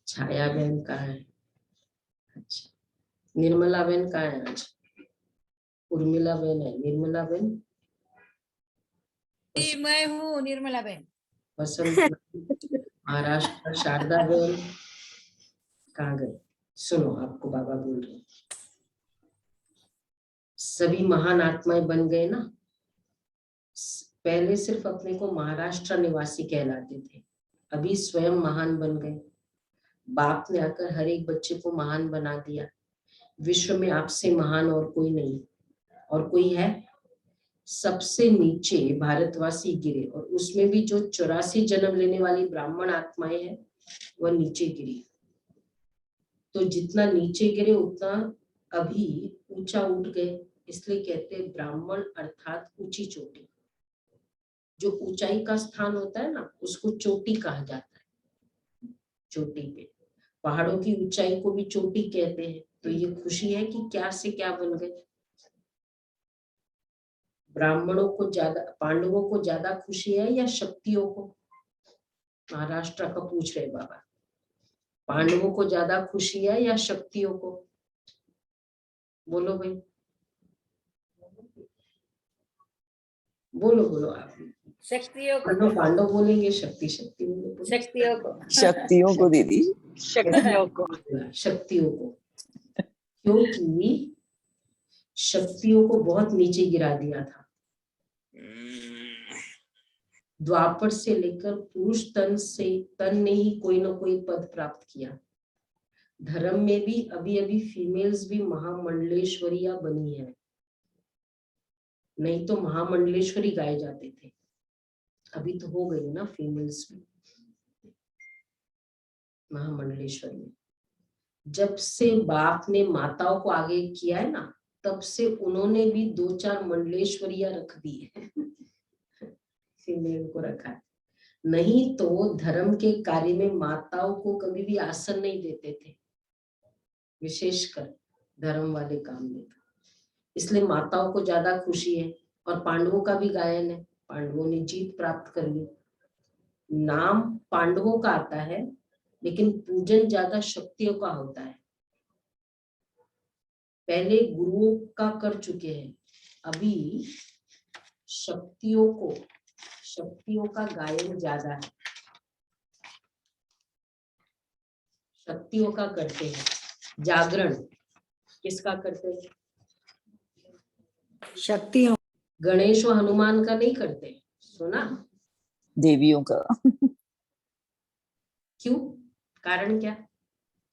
[SPEAKER 1] छाया बहन कहाँ है, अच्छा निर्मला बहन कहाँ है आज, उर्मिला बहन है, निर्मला बहन,
[SPEAKER 8] मैं हूँ निर्मला बहन।
[SPEAKER 1] वसंत, महाराष्ट्र शारदा बहन कहाँ गए। सुनो, आपको बाबा बोल रहे हैं, सभी महान आत्माएं बन गए ना। पहले सिर्फ अपने को महाराष्ट्र निवासी कहलाते थे, अभी स्वयं महान बन गए। बाप ने आकर हर एक बच्चे को महान बना दिया। विश्व में आपसे महान और कोई नहीं, और कोई है। सबसे नीचे भारतवासी गिरे, और उसमें भी जो 84 जन्म लेने वाली ब्राह्मण आत्माएं हैं वह नीचे गिरी। तो जितना नीचे गिरे उतना अभी ऊंचा उठ गए, इसलिए कहते हैं ब्राह्मण अर्थात ऊंची चोटी। जो ऊंचाई का स्थान होता है ना, उसको चोटी कहा जाता है। चोटी पे, पहाड़ों की ऊंचाई को भी चोटी कहते हैं। तो ये खुशी है कि क्या से क्या बन गए। ब्राह्मणों को ज्यादा, पांडवों को ज्यादा खुशी है या शक्तियों को। महाराष्ट्र का पूछ रहे बाबा, पांडवों को ज्यादा खुशी है या शक्तियों को। बोलो भाई, बोलो बोलो आप।
[SPEAKER 8] शक्तियों को,
[SPEAKER 1] पांडव बोलेंगे, शक्ति शक्ति बोलो।
[SPEAKER 8] शक्तियों को,
[SPEAKER 9] शक्तियों को दीदी,
[SPEAKER 5] शक्तियों को।
[SPEAKER 1] शक्तियों को, क्योंकि शक्तियों को बहुत नीचे गिरा दिया था। द्वापर से लेकर पुरुष तन ने ही कोई ना कोई पद प्राप्त किया। धर्म में भी अभी अभी फीमेल्स भी महामंडलेश्वरिया बनी है, नहीं तो महामंडलेश्वरी गाए जाते थे, अभी तो हो गई ना फीमेल्स भी महामंडलेश्वरी। जब से बाप ने माताओं को आगे किया है ना, तब से उन्होंने भी 2-4 मंडलेश्वरिया रख दी है। फीमेल को रखा है, नहीं तो धर्म के कार्य में माताओं को कभी भी आसन नहीं देते थे, विशेषकर धर्म वाले काम में। इसलिए माताओं को ज्यादा खुशी है। और पांडवों का भी गायन है, पांडवों ने जीत प्राप्त कर ली। नाम पांडवों का आता है, लेकिन पूजन ज्यादा शक्तियों का होता है। पहले गुरुओं का कर चुके हैं, अभी शक्तियों का गायन ज्यादा है, शक्तियों का करते हैं। जागरण किसका करते हैं?
[SPEAKER 4] शक्तियों।
[SPEAKER 1] गणेश और हनुमान का नहीं करते, सुना?
[SPEAKER 9] देवियों का।
[SPEAKER 1] क्यों? कारण क्या?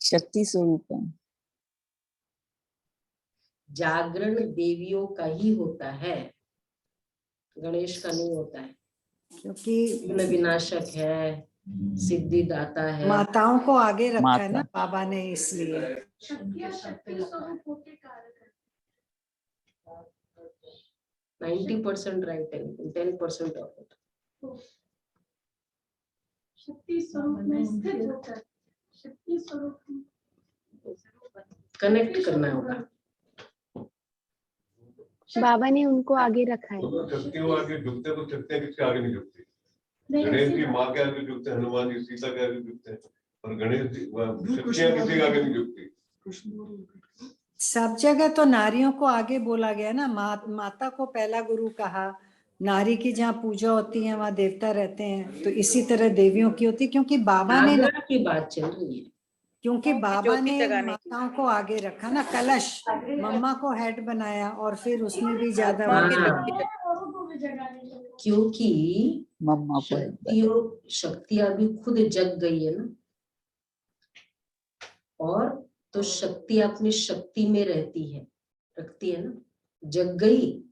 [SPEAKER 9] शक्ति स्वरूप है।
[SPEAKER 1] जागरण देवियों का ही होता है, गणेश का नहीं होता है,
[SPEAKER 4] क्योंकि
[SPEAKER 1] विनाशक है, सिद्धिदाता है।
[SPEAKER 4] माताओं को आगे रखा है ना
[SPEAKER 9] माता।
[SPEAKER 4] बाबा ने, इसलिए।
[SPEAKER 3] शक्तियाँ शक्ति स्वरूप होके कार्य करती
[SPEAKER 1] 90% राइट है, 10% और
[SPEAKER 3] शक्ति स्वरूप में स्थित होकर शक्ति स्वरूप
[SPEAKER 1] कनेक्ट करना होगा।
[SPEAKER 10] बाबा ने उनको आगे रखा है।
[SPEAKER 11] तो शक्तियों आगे झुकते तो शक्तियां किसके आगे नहीं झुकती?
[SPEAKER 3] नहीं,
[SPEAKER 11] गणेश
[SPEAKER 3] ऐसी
[SPEAKER 11] जी
[SPEAKER 3] बात-
[SPEAKER 11] माँ के आगे झुकते हैं, हनुमान जी सीता के आगे झुकते हैं, और गणेश जी शक्तियां किसी के आगे नहीं झुकती।
[SPEAKER 4] सब जगह तो नारियों को आगे बोला गया ना, माता को पहला गुरु कहा, नारी की जहाँ पूजा होती है वहाँ देवता रहते हैं, तो इसी तरह देवियों की होती है, क्योंकि बाबा ने
[SPEAKER 1] जागरण की बात चल रही है।
[SPEAKER 4] क्योंकि बाबा
[SPEAKER 8] ज्योति
[SPEAKER 4] ने
[SPEAKER 8] जगाने की।
[SPEAKER 4] माताओं को आगे रखा ना, कलश मम्मा को हेड बनाया और फिर उसमें भी ज्यादा
[SPEAKER 8] माँ की
[SPEAKER 1] हाँ।
[SPEAKER 8] ज्योति जगाने।
[SPEAKER 3] औरों को भी जगाने के लिए।
[SPEAKER 1] क्योंकि
[SPEAKER 9] मम्मा को
[SPEAKER 1] शक्तियां भी खुद जग गई है ना, और तो शक्ति अपनी शक्ति में रहती है, रखती है ना, जग गई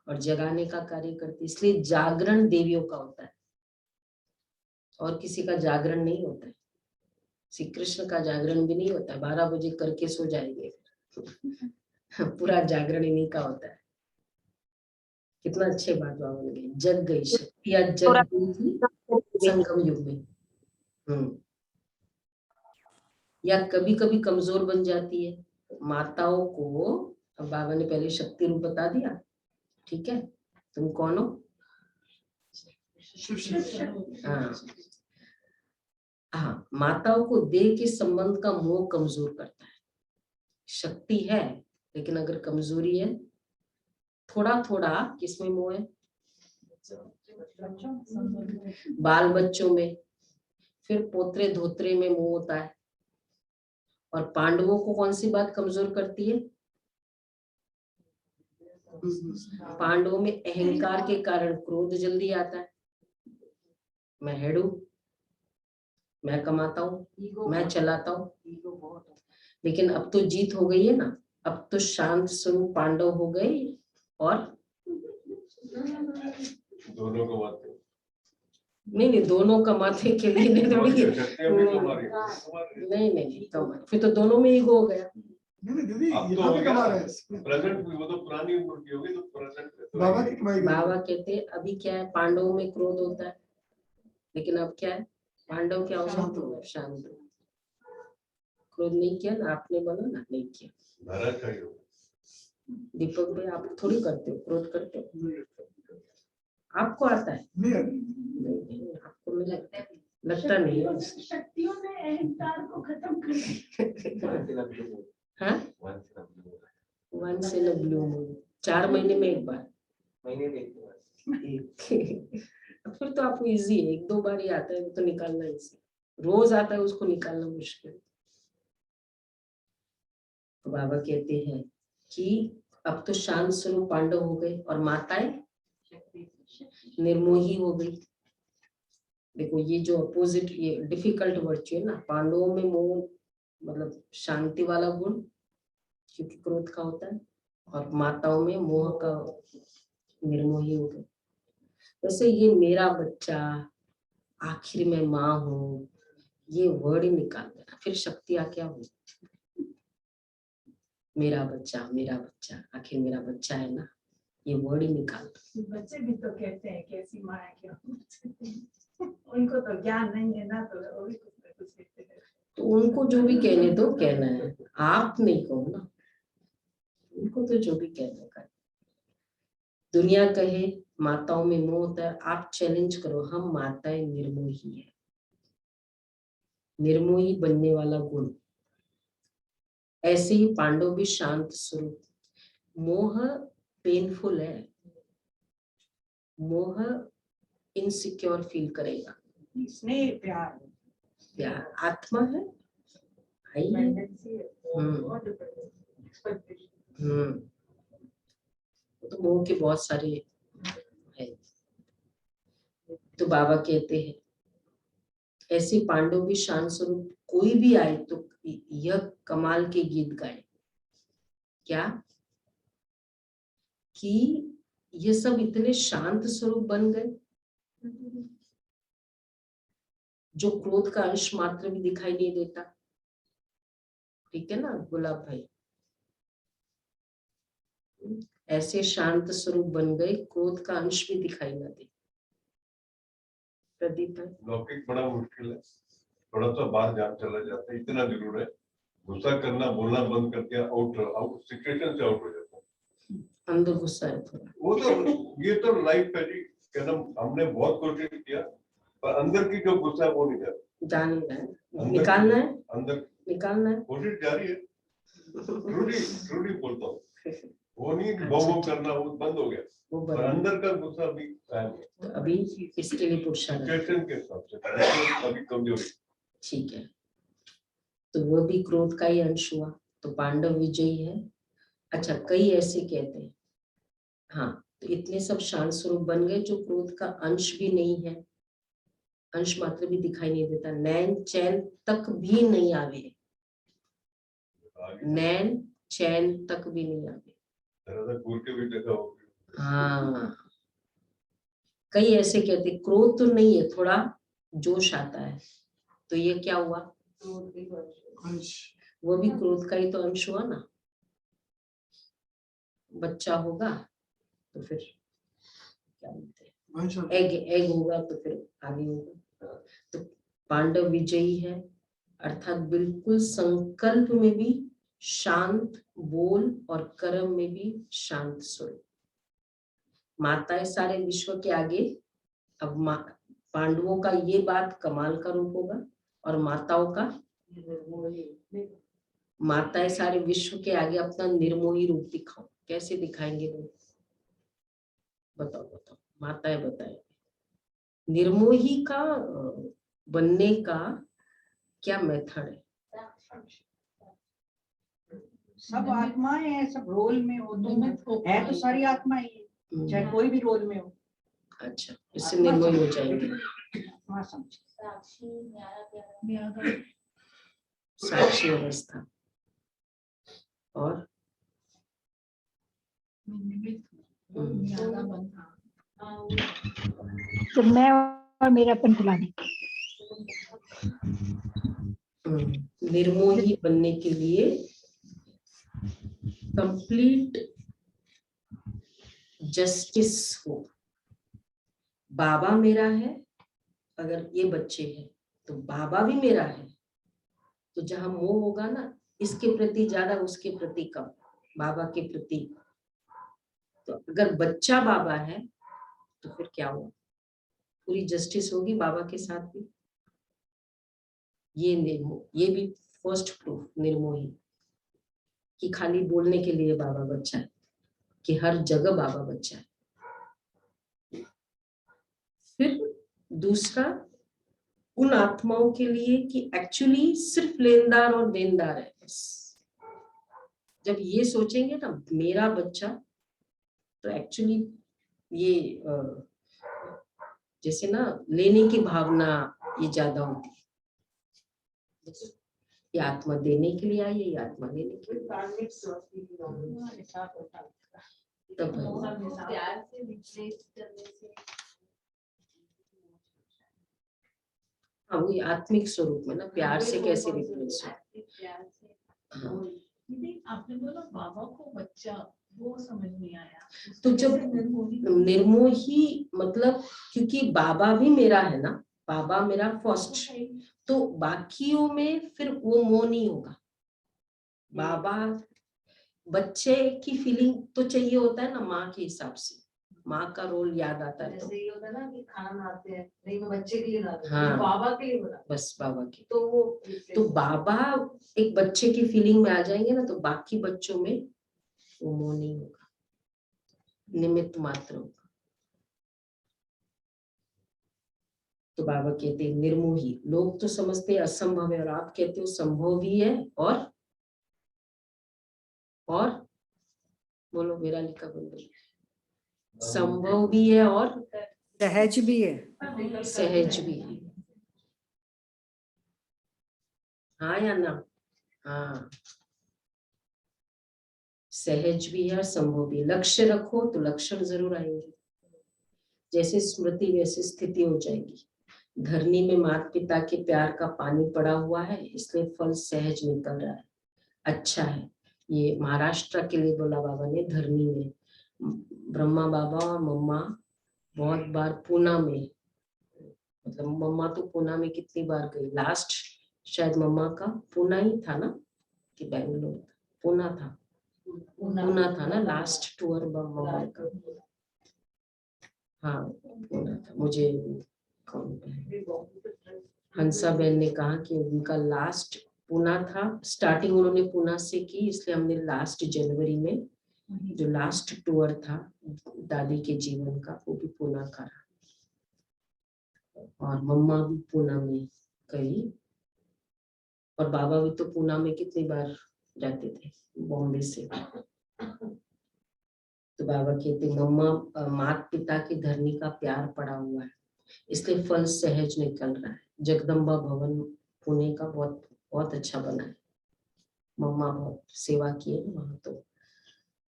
[SPEAKER 1] और जगाने का कार्य करती, इसलिए जागरण देवियों का होता है और किसी का जागरण नहीं होता है। श्री कृष्ण का जागरण भी नहीं होता है, 12 बजे करके सो जाएंगे पूरा जागरण इन्हीं का होता है। कितना अच्छे बात बन गई, जग गई शक्तियां जग गई थी संगम युग में। या कभी कभी कमजोर बन जाती है माताओं को। अब बाबा ने पहले शक्ति रूप बता दिया, ठीक है, तुम कौन हो? हाँ हाँ, माताओं को देह के संबंध का मोह कमजोर करता है। शक्ति है लेकिन अगर कमजोरी है, थोड़ा थोड़ा किसमें मोह है? बाल बच्चों में, फिर पोतरे धोत्रे में मोह होता है। और पांडवों को कौन सी बात कमजोर करती है? पांडवों में अहंकार के कारण क्रोध जल्दी आता है। मैं हेड हूं, मैं कमाता हूं, मैं चलाता हूं। लेकिन अब तो जीत हो गई है ना, अब तो शांत स्वरूप पांडव हो गए और
[SPEAKER 11] दोनों को बात
[SPEAKER 1] नहीं, दोनों कमाते के लिए नहीं थोड़ी है।
[SPEAKER 11] शक्तियां भी तो हमारी
[SPEAKER 1] नहीं कमा, फिर तो दोनों में ईगो हो गया।
[SPEAKER 2] नहीं दीदी,
[SPEAKER 11] अब तो
[SPEAKER 2] यहाँ
[SPEAKER 11] हो
[SPEAKER 2] पे
[SPEAKER 11] गया
[SPEAKER 2] कमा रहे हैं।
[SPEAKER 11] प्रेजेंट, वो तो पुरानी मूर्ति होगी, तो प्रेजेंट
[SPEAKER 2] बाबा की कमाई
[SPEAKER 1] बाबा कहते हैं अभी क्या है, पांडवों में क्रोध होता है, लेकिन अब क्या है, पांडव क्या हो गए? शांत हो। क्रोध नहीं किया ना आपने, बोला ना नहीं किया।
[SPEAKER 11] महाराज का ही होगा।
[SPEAKER 1] दीपक भाई आप थोड़ी करते हो, क्रोध करते हो? आपको आता है? नहीं, आपको नहीं लगता नहीं है।
[SPEAKER 3] शक्तियों ने अहंकार को खत्म कर दिया।
[SPEAKER 1] हाँ, once in a blue moon, 4 महीने में एक बार। फिर तो आपको इजी है, 1-2 बार ही आता है, वो तो निकालना इजी। रोज आता है उसको निकालना मुश्किल। तो बाबा कहते हैं कि अब तो शांत स्वरूप पांडव हो गए और माताएं निर्मोही हो गई। देखो ये जो अपोजिट, ये डिफिकल्ट वर्च्यू है ना, पांडवों में मोह मतलब शांति वाला गुण क्योंकि क्रोध का होता है, और माताओं में मोह का निर्मोही हो गए। वैसे ये मेरा बच्चा, आखिर में माँ हूँ, ये वर्ड ही निकाल देना, फिर शक्तियाँ क्या हुई? मेरा बच्चा, आखिर मेरा बच्चा है ना, ये वर्ड ही निकाल दो।
[SPEAKER 6] बच्चे भी तो कहते हैं कैसी माँ है क्या, उनको तो ज्ञान नहीं है ना, तो वो भी कुछ ना कुछ कहते हैं।
[SPEAKER 1] तो उनको जो भी कहने दो, कहना है, आप नहीं कहो ना, उनको तो जो भी कहने का। दुनिया कहे माताओं में मोह होता है, आप चैलेंज करो, हम माताएं निर्मोही है। निर्मोही बनने वाला गुण, ऐसे ही पांडव भी शांत स्वरूप। मोह पेनफुल है, मोह इनसिक्योर फील करेगा।
[SPEAKER 6] स्नेह प्यार
[SPEAKER 1] प्यार आत्मा है, भाई है। तो मोह के बहुत सारे है। तो बाबा कहते हैं ऐसे पांडव भी शांत स्वरूप, कोई भी आए तो यह कमाल के गीत गाए, क्या कि ये सब इतने शांत स्वरूप बन गए, जो क्रोध का अंश मात्र भी दिखाई नहीं देता। ठीक है ना गुलाब भाई? ऐसे शांत स्वरूप बन गए क्रोध का अंश भी दिखाई ना दे। प्रदीप है?
[SPEAKER 11] लौकिक बड़ा मुश्किल है, थोड़ा सा बाहर जान चला जाता है, इतना जरूर है। गुस्सा करना बोलना बंद करके आउट सिचुएशन से आउट हो जाता है।
[SPEAKER 1] अंदर गुस्सा है थोड़ा।
[SPEAKER 11] वो तो ये तो लाइफ है जी, कहना हमने बहुत कोशिश किया पर अंदर की जो गुस्सा है वो नहीं जाता।
[SPEAKER 1] जान ही रहा है, निकालना है,
[SPEAKER 11] अंदर
[SPEAKER 1] निकालना है,
[SPEAKER 11] कोशिश जारी है। ट्रूली बोलता हूँ, वो नहीं कि वो करना वो बंद हो गया,
[SPEAKER 1] वो
[SPEAKER 11] पर अंदर का गुस्सा भी कायम है।
[SPEAKER 1] तो अभी इसके लिए पुरुषार्थ
[SPEAKER 11] सिचुएशन के हिसाब से अभी कमजोरी।
[SPEAKER 1] ठीक है, तो वो भी क्रोध का ही अंश हुआ, तो पांडव विजयी है। अच्छा, कई ऐसे कहते हैं, हाँ, तो इतने सब शांत स्वरूप बन गए जो क्रोध का अंश भी नहीं है, अंश मात्र भी दिखाई नहीं देता, नैन चैन तक भी नहीं आवे, नैन चैन तक भी नहीं आवे।
[SPEAKER 11] के भी देखा होगा।
[SPEAKER 1] हाँ, कई ऐसे कहते क्रोध तो नहीं है, थोड़ा जोश आता है, तो ये क्या हुआ? वो भी क्रोध का ही तो अंश हुआ ना। बच्चा होगा तो फिर क्या बोलते हैं, एग होगा तो फिर आगे होगा। तो पांडव विजयी है, अर्थात बिल्कुल संकल्प में भी शांत, बोल और कर्म में भी शांत स्वरूप। माताएं सारे विश्व के आगे, अब पांडवों का ये बात कमाल का रूप होगा और माताओं का, माताएं सारे विश्व के आगे अपना निर्मोही रूप दिखाओ, कैसे दिखाएंगे लोग? बताओ बताओ, माताएं बताएं निर्मोही का बनने का क्या मेथड है?
[SPEAKER 6] सब आत्माएं हैं, सब रोल में हो तो है, तो सारी आत्माएं ही है, चाहे कोई भी रोल में हो।
[SPEAKER 1] अच्छा, इससे निर्मोही हो जाएंगे। साक्षी अवस्था और
[SPEAKER 5] तो मैं और मेरापन भुला दें।
[SPEAKER 1] निर्मोही बनने के लिए कंप्लीट जस्टिस हो। बाबा मेरा है, अगर ये बच्चे हैं तो बाबा भी मेरा है, तो जहां मोह होगा ना, इसके प्रति ज्यादा उसके प्रति कम, बाबा के प्रति। तो अगर बच्चा बाबा है तो फिर क्या हुआ? पूरी जस्टिस होगी बाबा के साथ भी। ये निर्मोह, ये भी फर्स्ट प्रूफ निर्मोही कि खाली बोलने के लिए बाबा बच्चा है, कि हर जगह बाबा बच्चा है। फिर दूसरा, उन आत्माओं के लिए कि एक्चुअली सिर्फ लेनदार और देनदार है बस। जब ये सोचेंगे ना मेरा बच्चा, तो एक्चुअली ये जैसे ना लेने की भावना ये ज्यादा होती है। ये आत्मा देने के लिए आई है, ये आत्मा लेने के लिए। तब
[SPEAKER 7] प्यार से रिप्लेस करने से,
[SPEAKER 1] हाँ, वो आत्मिक स्वरूप में ना प्यार से कैसे रिप्लेस हो।
[SPEAKER 6] आपने बोला बाबा को बच्चा, वो समझ नहीं आया।
[SPEAKER 1] तो जब निर्मोही मतलब, क्योंकि बाबा भी मेरा है ना, बाबा मेरा फर्स्ट, तो बाकियों में फिर वो मोह नहीं होगा। बाबा, बच्चे की फीलिंग तो चाहिए होता है ना माँ के हिसाब से, माँ का रोल याद आता है।
[SPEAKER 7] जैसे ये होता है ना कि खाना बनाते हैं, नहीं मैं बच्चे के लिए बना रही हूँ,
[SPEAKER 1] हाँ,
[SPEAKER 7] बाबा के लिए बना,
[SPEAKER 1] बस बाबा के।
[SPEAKER 7] तो वो
[SPEAKER 1] तो बाबा एक बच्चे की फीलिंग में आ जाएंगे ना, तो बाकी बच्चों में वो मोह नहीं होगा, निमित्त मात्र होगा। तो बाबा कहते हैं निर्मोही। लोग तो समझते हैं असंभव है, और आप कहते हो संभव भी है और बोलो, मेरा लिखा बोलो। संभव भी है और
[SPEAKER 4] सहज भी है,
[SPEAKER 1] सहज भी है। हाँ या ना? हाँ, सहज भी है और संभव भी है। लक्ष्य रखो तो लक्षण जरूर आएंगे, जैसे स्मृति वैसे स्थिति हो जाएगी। धरनी में माता पिता के प्यार का पानी पड़ा हुआ है, इसलिए फल सहज निकल रहा है, अच्छा है। ये महाराष्ट्र के लिए बोला बाबा ने, धरनी में। ब्रह्मा बाबा और मम्मा बहुत बार पूना में, मतलब मम्मा तो पूना में कितनी बार गई, लास्ट शायद मम्मा का पूना ही था ना कि बेंगलोर, पूना था, पूना था ना लास्ट टूर मम्मा का। हाँ पूना था। मुझे हंसा बहन ने कहा कि उनका लास्ट पूना था, स्टार्टिंग उन्होंने पूना से की, इसलिए हमने लास्ट जनवरी में जो लास्ट टूर था दादी के जीवन का वो भी पूना का रहा। और मम्मा भी पूना में गई और बाबा भी तो पूना में कितनी बार जाते थे बॉम्बे से। तो बाबा कहते मम्मा माता पिता की धरनी का प्यार पड़ा हुआ है, इसलिए फल सहज निकल रहा है। जगदम्बा भवन पुणे का बहुत बहुत अच्छा बना है, मम्मा बहुत सेवा की है वहां तो।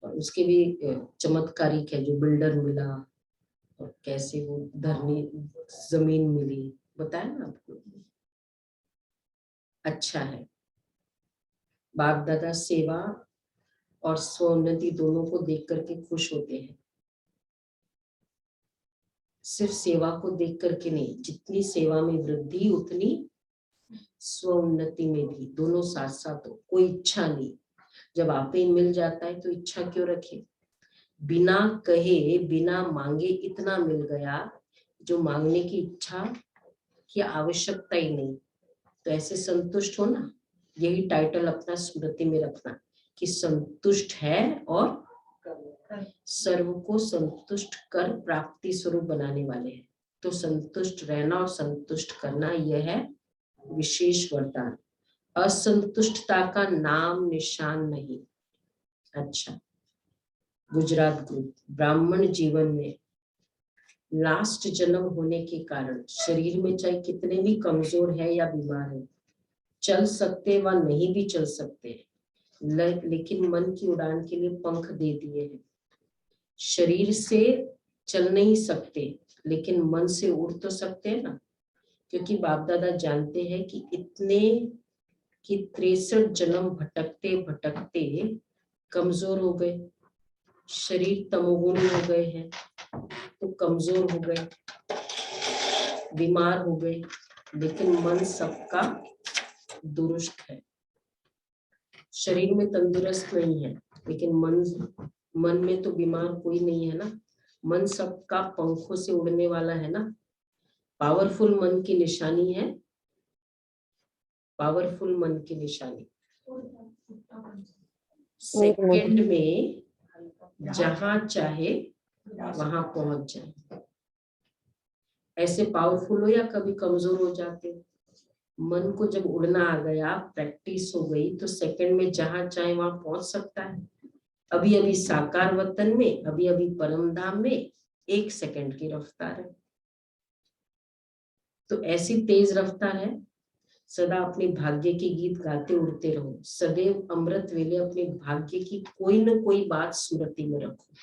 [SPEAKER 1] और उसके भी चमत्कारिक है, जो बिल्डर मिला और कैसे वो धरनी जमीन मिली, बताया ना आपको। अच्छा है, बाप दादा सेवा और स्वोन्नति दोनों को देख करके खुश होते हैं। सिर्फ सेवा को देख करके नहीं, जितनी सेवा में वृद्धि उतनी स्वोन्नति में भी, दोनों साथ साथ हो। कोई इच्छा नहीं, जब आप ही मिल जाता है तो इच्छा क्यों रखे। बिना कहे बिना मांगे इतना मिल गया, जो मांगने की इच्छा की आवश्यकता ही नहीं। तो ऐसे संतुष्ट हो ना, यही टाइटल अपना स्मृति में रखना कि संतुष्ट है और सर्व को संतुष्ट कर प्राप्ति स्वरूप बनाने वाले हैं। तो संतुष्ट रहना और संतुष्ट करना यह है विशेष वरदान। असंतुष्टता का नाम निशान नहीं। अच्छा, गुजरात ग्रुप ब्राह्मण जीवन में लास्ट जन्म होने के कारण शरीर में चाहे कितने भी कमजोर है या बीमार है, चल सकते व नहीं भी चल सकते, लेकिन मन की उड़ान के लिए पंख दे दिए हैं। शरीर से चल नहीं सकते लेकिन मन से उड़ तो सकते हैं ना, क्योंकि बाप दादा जानते हैं कि इतने कि 63 जन्म भटकते भटकते कमजोर हो गए, शरीर तमोगुणी हो गए हैं, तो कमजोर हो गए, बीमार हो गए, लेकिन मन सबका दुरुस्त है। शरीर में तंदुरुस्त नहीं है, लेकिन मन में तो बीमार कोई नहीं है ना। मन सबका पंखों से उड़ने वाला है ना। पावरफुल मन की निशानी है, पावरफुल मन की निशानी सेकंड में जहां चाहे वहां पहुंच जाए। ऐसे पावरफुल हो या कभी कमजोर हो जाते हो। मन को जब उड़ना आ गया, प्रैक्टिस हो गई, तो सेकंड में जहां चाहे वहां पहुंच सकता है। अभी अभी साकार वतन में, अभी अभी परम धाम में 1 सेकंड की रफ्तार है। तो ऐसी तेज रफ्तार है। सदा अपने भाग्य के गीत गाते उड़ते रहो। सदैव अमृत वेले अपने भाग्य की कोई न कोई बात स्मृति में रखो।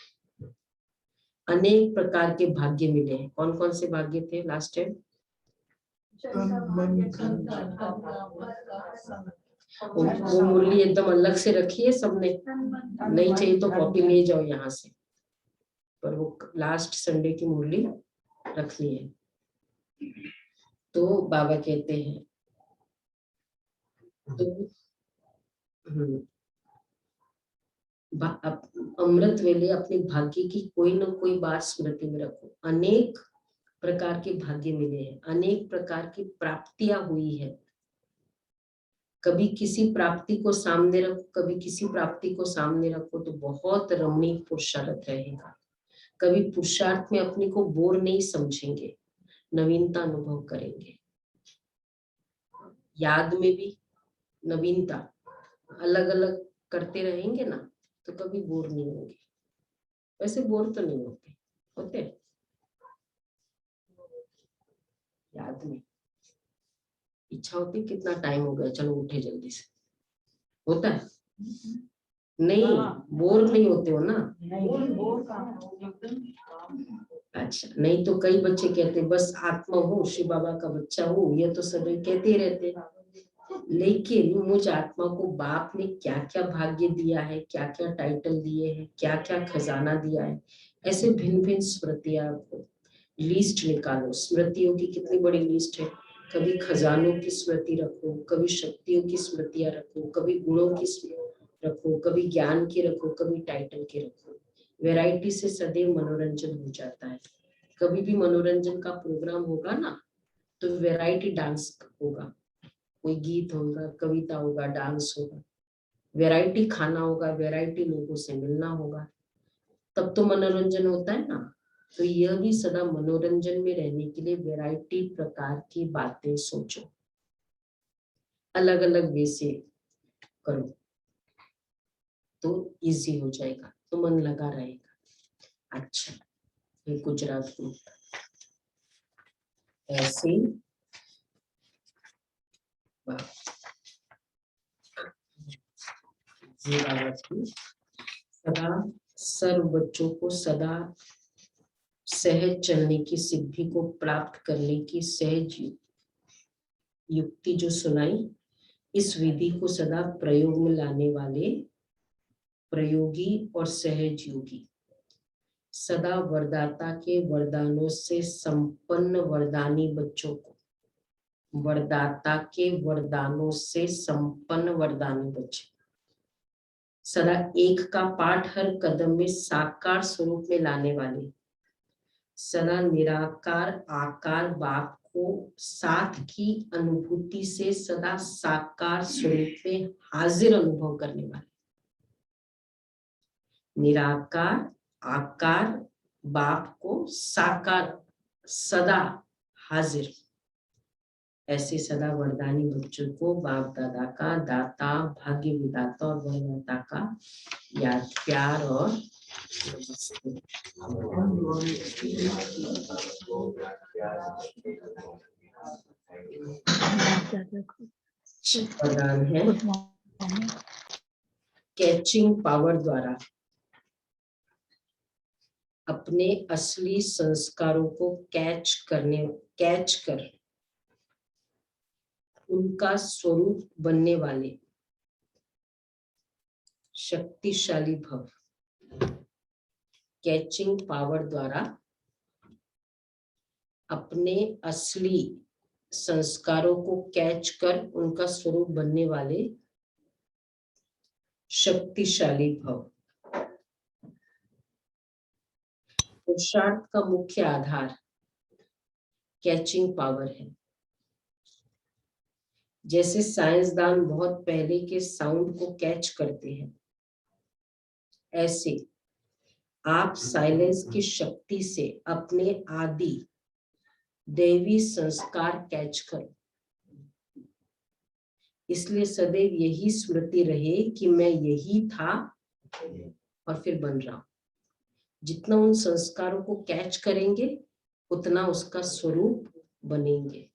[SPEAKER 1] अनेक प्रकार के भाग्य मिले हैं। कौन कौन से भाग्य थे लास्ट टाइम? वो मुरली एकदम अलग से रखी है सबने, नहीं चाहिए तो कॉपी ले जाओ यहाँ से, पर वो लास्ट संडे की मुरली रखनी है। तो बाबा कहते हैं तो अमृत वेले अपने भाग्य की कोई न कोई बात स्मृति में रखो। अनेक प्रकार के भाग्य मिले हैं, अनेक प्रकार की प्राप्तियां हुई है। कभी किसी प्राप्ति को सामने रखो, कभी किसी प्राप्ति को सामने रखो तो बहुत रमणीक पुरुषार्थ रहेगा। कभी पुरुषार्थ में अपने को बोर नहीं समझेंगे, नवीनता अनुभव करेंगे। याद में भी नवीनता, अलग अलग करते रहेंगे ना तो कभी बोर नहीं होंगे। वैसे बोर तो नहीं होते याद में इच्छा होती कितना टाइम हो गया, चलो उठे जल्दी से, होता है नहीं? बोर नहीं होते हो ना? अच्छा, नहीं तो कई बच्चे कहते बस आत्मा हो, शिव बाबा का बच्चा हो, ये तो सभी कहते ही रहते। लेकिन मुझ आत्मा को बाप ने क्या क्या भाग्य दिया है, क्या क्या टाइटल दिए हैं, क्या क्या खजाना दिया है, ऐसे भिन्न भिन्न स्मृतियां को लिस्ट निकालो। स्मृतियों की कितनी बड़ी लिस्ट है। कभी खजानों की स्मृति रखो, कभी शक्तियों की स्मृतियां रखो, कभी गुणों की स्मृति रखो, कभी ज्ञान की रखो, कभी टाइटल की रखो। वैरायटी से सदैव मनोरंजन हो जाता है। कभी भी मनोरंजन का प्रोग्राम होगा ना तो वैरायटी डांस होगा, कोई गीत होगा, कविता होगा, डांस होगा, वैरायटी खाना होगा, वैरायटी लोगों से मिलना होगा, तब तो मनोरंजन होता है ना। तो यह भी सदा मनोरंजन में रहने के लिए वैरायटी प्रकार की बातें सोचो, अलग अलग वे से करो तो इजी हो जाएगा, तो मन लगा रहेगा। अच्छा, ये गुजरात में ऐसे सदा सर्व बच्चों को सदा सहज चलने की सिद्धि को प्राप्त करने की सहज युक्ति जो सुनाई, इस विधि को सदा प्रयोग में लाने वाले प्रयोगी और सहज योगी, सदा वरदाता के वरदानों से संपन्न वरदानी बच्चों को, वरदाता के वरदानों से संपन्न वरदानी बच्चे, सदा एक का पाठ हर कदम में साकार स्वरूप में लाने वाले, सदा निराकार आकार बाप को साथ की अनुभूति से सदा साकार स्वरूप में हाजिर अनुभव करने वाले, निराकार आकार बाप को साकार सदा हाजिर, ऐसे सदा वरदानी बच्चों को बाप दादा का दाता भाग्य विदाता और वरदाता का याद प्यार और प्रदान है। कैचिंग पावर द्वारा अपने असली संस्कारों को कैच कर उनका स्वरूप बनने वाले शक्तिशाली भव। कैचिंग पावर द्वारा अपने असली संस्कारों को कैच कर उनका स्वरूप बनने वाले शक्तिशाली भव। पुरुषार्थ का मुख्य आधार कैचिंग पावर है। जैसे साइंसदान बहुत पहले के साउंड को कैच करते हैं, ऐसे आप साइलेंस की शक्ति से अपने आदि दैवी संस्कार कैच करो। इसलिए सदैव यही स्मृति रहे कि मैं यही था और फिर बन रहा हूं। जितना उन संस्कारों को कैच करेंगे उतना उसका स्वरूप बनेंगे।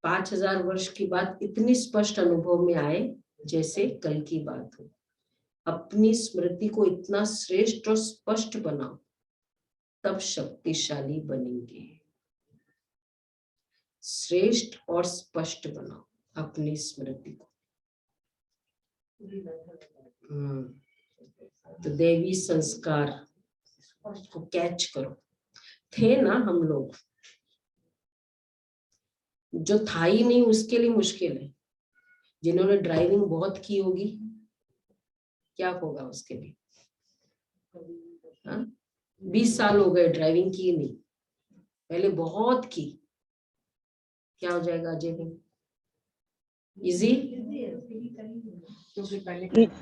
[SPEAKER 1] 5000 वर्ष की बात इतनी स्पष्ट अनुभव में आए जैसे कल की बात हो। अपनी स्मृति को इतना श्रेष्ठ और स्पष्ट बनाओ, तब शक्तिशाली बनेंगे। श्रेष्ठ और स्पष्ट बनाओ अपनी स्मृति को। तो देवी संस्कार को कैच करो। थे ना हम लोग, जो था ही नहीं उसके लिए मुश्किल है। जिन्होंने ड्राइविंग बहुत की होगी, क्या होगा उसके लिए? 20 साल हो गए ड्राइविंग की नहीं, पहले बहुत की, क्या हो जाएगा अजय भाई? इजी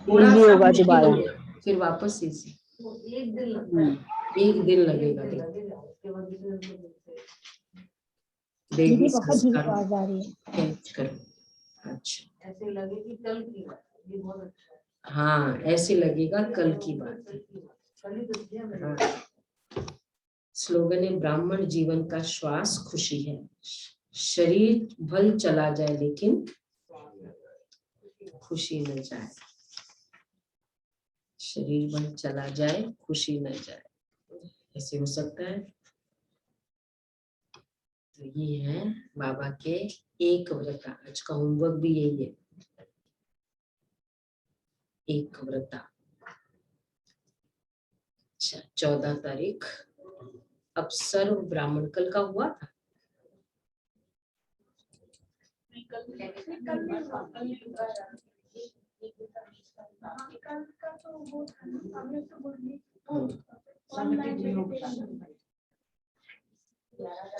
[SPEAKER 5] होगा दोबारा,
[SPEAKER 1] फिर वापस इजी।
[SPEAKER 7] एक दिन लगता है,
[SPEAKER 1] एक दिन लगेगा।
[SPEAKER 5] दीदी बहुत धीरे आवाज आ रही है।
[SPEAKER 1] कैच करो। अच्छा,
[SPEAKER 7] ऐसे लगे कि कल की बात, ये बहुत अच्छा है।
[SPEAKER 1] हाँ, ऐसे लगेगा कल की बात है। स्लोगन है ब्राह्मण जीवन का श्वास खुशी है। शरीर भल चला जाए लेकिन खुशी न जाए। शरीर भल चला जाए खुशी न जाए, ऐसे हो सकता है। तो ये है बाबा के एक व्रता। आज का होमवर्क भी यही है, एक व्रता। अच्छा, 14 तारीख अप्सर ब्राह्मण कल का हुआ था।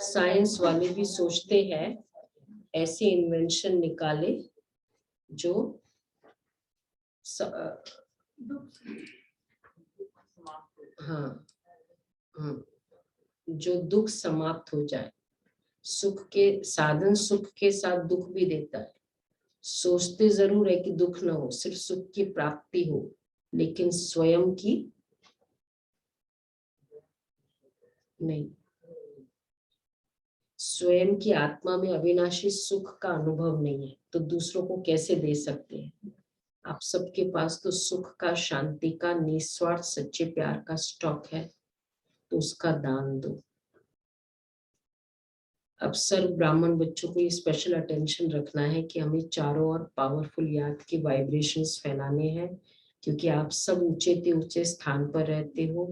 [SPEAKER 1] साइंस वाले भी सोचते हैं ऐसे इन्वेंशन निकाले जो हाँ जो दुख समाप्त हो जाए। सुख के साधन सुख के साथ दुख भी देता है। सोचते जरूर है कि दुख ना हो, सिर्फ सुख की प्राप्ति हो, लेकिन स्वयं की नहीं। स्वयं की आत्मा में अविनाशी सुख का अनुभव नहीं है तो दूसरों को कैसे दे सकते हैं। आप सबके पास तो सुख का, शांति का, निस्वार्थ सच्चे प्यार का स्टॉक है, तो उसका दान दो। अक्सर ब्राह्मण बच्चों को ये स्पेशल अटेंशन रखना है कि हमें चारों ओर पावरफुल याद के वाइब्रेशंस फैलाने हैं, क्योंकि आप सब ऊंचे स्थान पर रहते हो।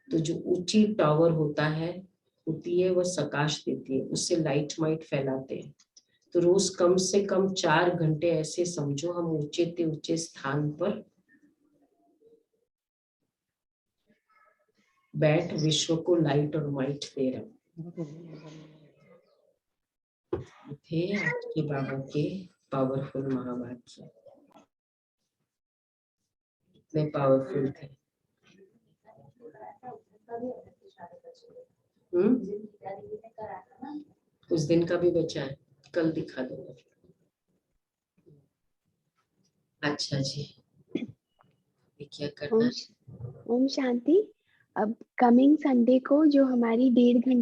[SPEAKER 1] तो जो ऊंची टावर होती है वह प्रकाश देती है, उससे लाइट माइट फैलाते हैं। तो रोज कम से कम 4 घंटे ऐसे समझो हम ऊंचे स्थान पर बैठ विश्व को लाइट और माइट दे रहे थे। आज के बाबा के पावरफुल महावाक्य इतने पावरफुल थे। उस दिन का भी बचा है, कल दिखा दूंगा। अच्छा जी, क्या करना है?
[SPEAKER 10] ओम शांति। अब कमिंग संडे को जो हमारी 1.5 घंटे